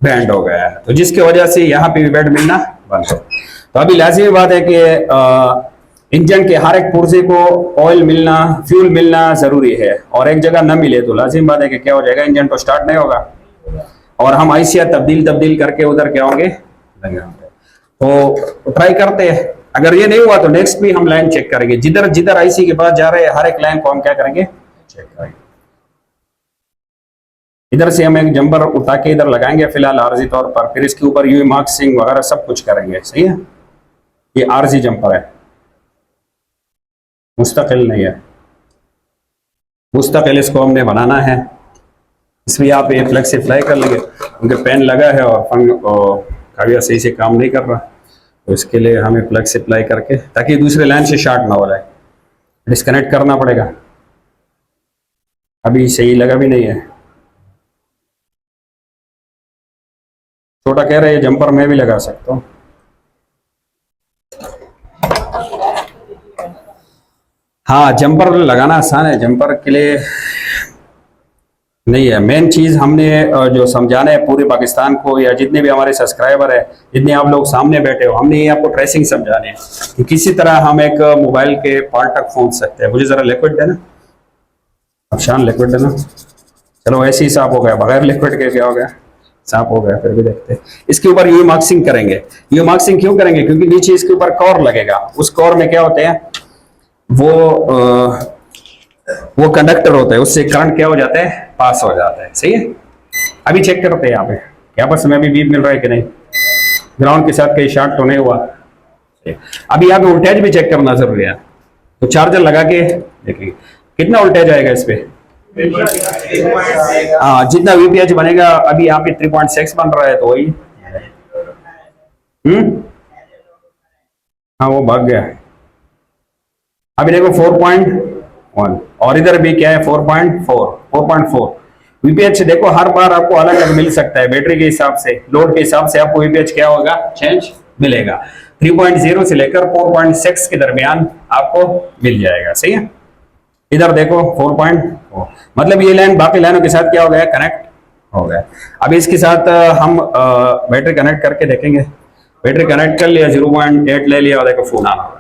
बैंड हो गया है, तो जिसके वजह से यहाँ पे भी बेड मिलना बंद हो। तो अभी लाजिमी बात है कि इंजन के हर एक पुर्जे को ऑयल मिलना, फ्यूल मिलना जरूरी है, और एक जगह न मिले तो लाजिम बात है कि क्या हो जाएगा, इंजन तो स्टार्ट नहीं होगा, और हम आईसीआर तब्दील करके उधर क्या होंगे, तो ट्राई करते हैं। अगर ये नहीं हुआ तो नेक्स्ट भी हम लाइन चेक करेंगे, जिधर जिधर आईसी के पास जा रहे हैं हर एक लाइन को हम क्या करेंगे, चेक करेंगे। इधर से हम एक जंपर उठा के इधर लगाएंगे फिलहाल आरजी तौर पर, फिर इसके ऊपर यूवी मार्क्सिंग वगैरह सब कुछ करेंगे। सही है, ये आरजी जंपर है, मुस्तकिल नहीं है, मुस्तकिल इसको हमने बनाना है। इसमें आप ये फ्लेक्सी फ्लाई कर लेंगे, उनके पेन लगा है और कागज सही से काम नहीं कर रहा, तो इसके लिए हमें प्लग से अप्लाई करके, ताकि दूसरे लाइन से शॉर्ट ना हो जाए, डिस्कनेक्ट करना पड़ेगा। अभी सही लगा भी नहीं है, छोटा कह रहे हैं जंपर मैं भी लगा सकता हूँ। हाँ, जंपर लगाना आसान है, जंपर के लिए नहीं है। मेन चीज हमने जो समझाना है पूरे पाकिस्तान को, या जितने भी हमारे सब्सक्राइबर है, जितने आप लोग सामने बैठे हो, हमने ये आपको ट्रेसिंग समझानी है कि किसी तरह हम एक मोबाइल के पार्ट तक पहुंच सकते हैं। मुझे जरा लिक्विड देना, अफशान लिक्विड देना। चलो ऐसे ही साफ हो गया, बगैर लिक्विड के क्या हो गया, साफ हो गया। फिर भी देखते हैं, इसके ऊपर ये मार्क्सिंग करेंगे। ये मार्क्सिंग क्यों करेंगे, क्योंकि नीचे इसके ऊपर कॉर लगेगा, उस कॉर में क्या होते हैं, वो कंडक्टर होता है, उससे करंट क्या हो जाता है, पास हो जाता है। सही है, अभी चेक करते हैं यहाँ पे क्या बस हमें अभी बीप मिल रहा है कि नहीं, ग्राउंड के साथ कहीं शॉर्ट तो नहीं हुआ। अभी यहाँ पे वोल्टेज भी चेक करना जरूरी है, तो चार्जर लगा के देखिए कितना वोल्टेज आएगा इस पे। हाँ, जितना वीपीएच बनेगा, अभी यहाँ पे 3.6 बन रहा है, तो वही हाँ वो भाग गया। अभी देखो 4.1 और इधर भी क्या है 4.4 वीपीएच। देखो हर बार आपको अलग अलग मिल सकता है, बैटरी के हिसाब से, लोड के हिसाब से आपको वीपीएच क्या होगा, चेंज मिलेगा। 3.0 से लेकर 4.6 के दरमियान आपको मिल जाएगा। सही है, इधर देखो 4.4, मतलब ये लाइन बाकी लाइनों के साथ क्या हो गया, कनेक्ट हो गया। अब इसके साथ हम बैटरी कनेक्ट करके देखेंगे। बैटरी कनेक्ट कर लिया, 0.8 ले लिया और देखो फोन आ रहा है।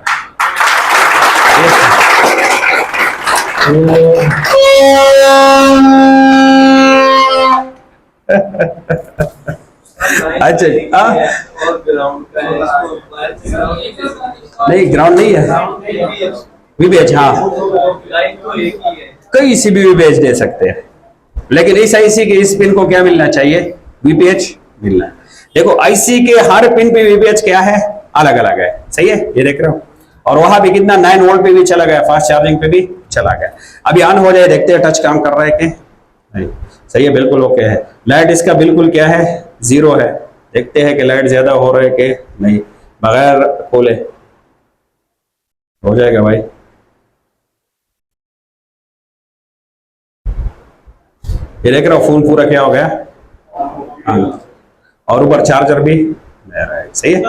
अच्छा नहीं, ग्राउंड नहीं है, वीपीएच हाँ कहीं से भी वीपीएच दे सकते हैं, लेकिन इस आईसी के इस पिन को क्या मिलना चाहिए, वीपीएच मिलना है। देखो आईसी के हर पिन पे वीपीएच क्या है, अलग अलग है। सही है, ये देख रहे हो, और वहां भी कितना 9 वोल्ट पे भी चला गया, फास्ट चार्जिंग पे भी चला गया। अभी ऑन हो जाए, देखते हैं टच काम कर रहा है कि नहीं। सही है, बिल्कुल ओके है। लाइट इसका बिल्कुल क्या है, 0 है। देखते हैं कि लाइट ज्यादा हो रहा है कि नहीं, बगैर खोले हो जाएगा भाई। ये देख रहा हूँ फोन पूरा क्या हो गया, और ऊपर चार्जर भी ले रहा है। सही है,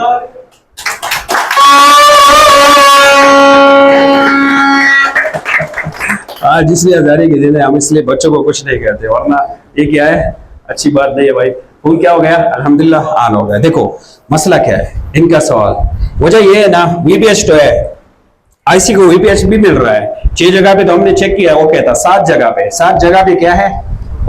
आज इसलिए आजादी के दिन है, हम इसलिए बच्चों को कुछ नहीं कहते, वरना ये क्या है, अच्छी बात नहीं है भाई। फोन क्या हो गया, अल्हम्दुलिल्लाह ऑन हो गया। देखो मसला क्या है इनका सवाल, वजह ये है ना, वीपीएच तो है, आईसी को वीपीएच भी मिल रहा है। 6 जगह पे तो हमने चेक किया ओके था, 7 जगह पे क्या है,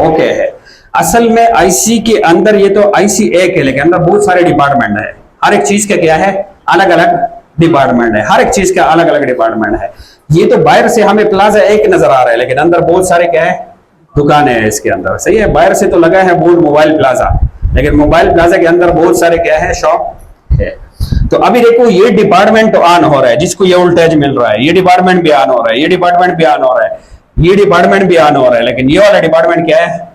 ओके है। असल में आईसी के अंदर ये तो आईसी एक है, लेकिन अंदर बहुत सारे डिपार्टमेंट है, हर एक चीज का क्या है, अलग अलग डिपार्टमेंट है, हर एक चीज का अलग अलग डिपार्टमेंट है। ये तो बाहर से हमें प्लाजा एक नजर आ रहा है, लेकिन अंदर बहुत सारे क्या है, दुकानें हैं इसके अंदर। सही है, बाहर से तो लगा है बोर्ड मोबाइल प्लाजा, लेकिन मोबाइल प्लाजा के अंदर बहुत सारे क्या है, शॉप है। तो अभी देखो ये डिपार्टमेंट तो ऑन हो रहा है, जिसको ये वोल्टेज मिल रहा है, ये डिपार्टमेंट भी ऑन हो रहा है, ये डिपार्टमेंट भी ऑन हो रहा है, ये डिपार्टमेंट भी ऑन हो रहा है, लेकिन ये वाला डिपार्टमेंट क्या है,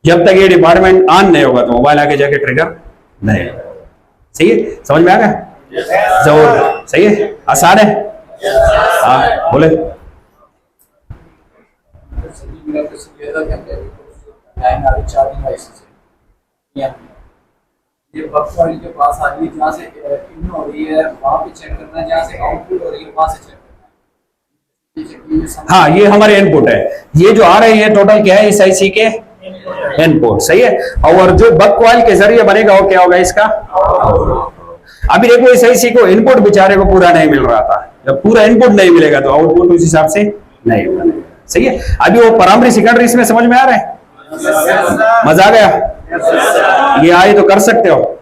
जब तक ये डिपार्टमेंट ऑन नहीं होगा तो मोबाइल आगे जाके ट्रिगर नहीं होगा। सही है, समझ में आ गया, जरूर। सही है, आसान है, हाँ बोले। ये बक्स वाली के पास आ रही है, जहाँ से इन हो रही है वहाँ पे चेक करना है, जहाँ से आउटपुट हो रही है वहाँ से चेक करना है। हाँ, ये हमारे इनपुट है, ये जो आ रहे हैं टोटल क्या है इस आईसी के इनपुट। सही है, और जो बक कॉइल के जरिए बनेगा वो क्या होगा इसका। अभी देखो इस आईसी को इनपुट बेचारे को पूरा नहीं मिल रहा था, जब पूरा इनपुट नहीं मिलेगा तो आउटपुट उस हिसाब से नहीं बनेगा। सही है, अभी वो प्राइमरी सेकेंडरी इसमें समझ में आ रहा है, मजा आ गया, ये आए तो कर सकते हो।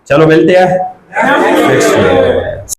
चलो मिलते हैं। नेक्स्ट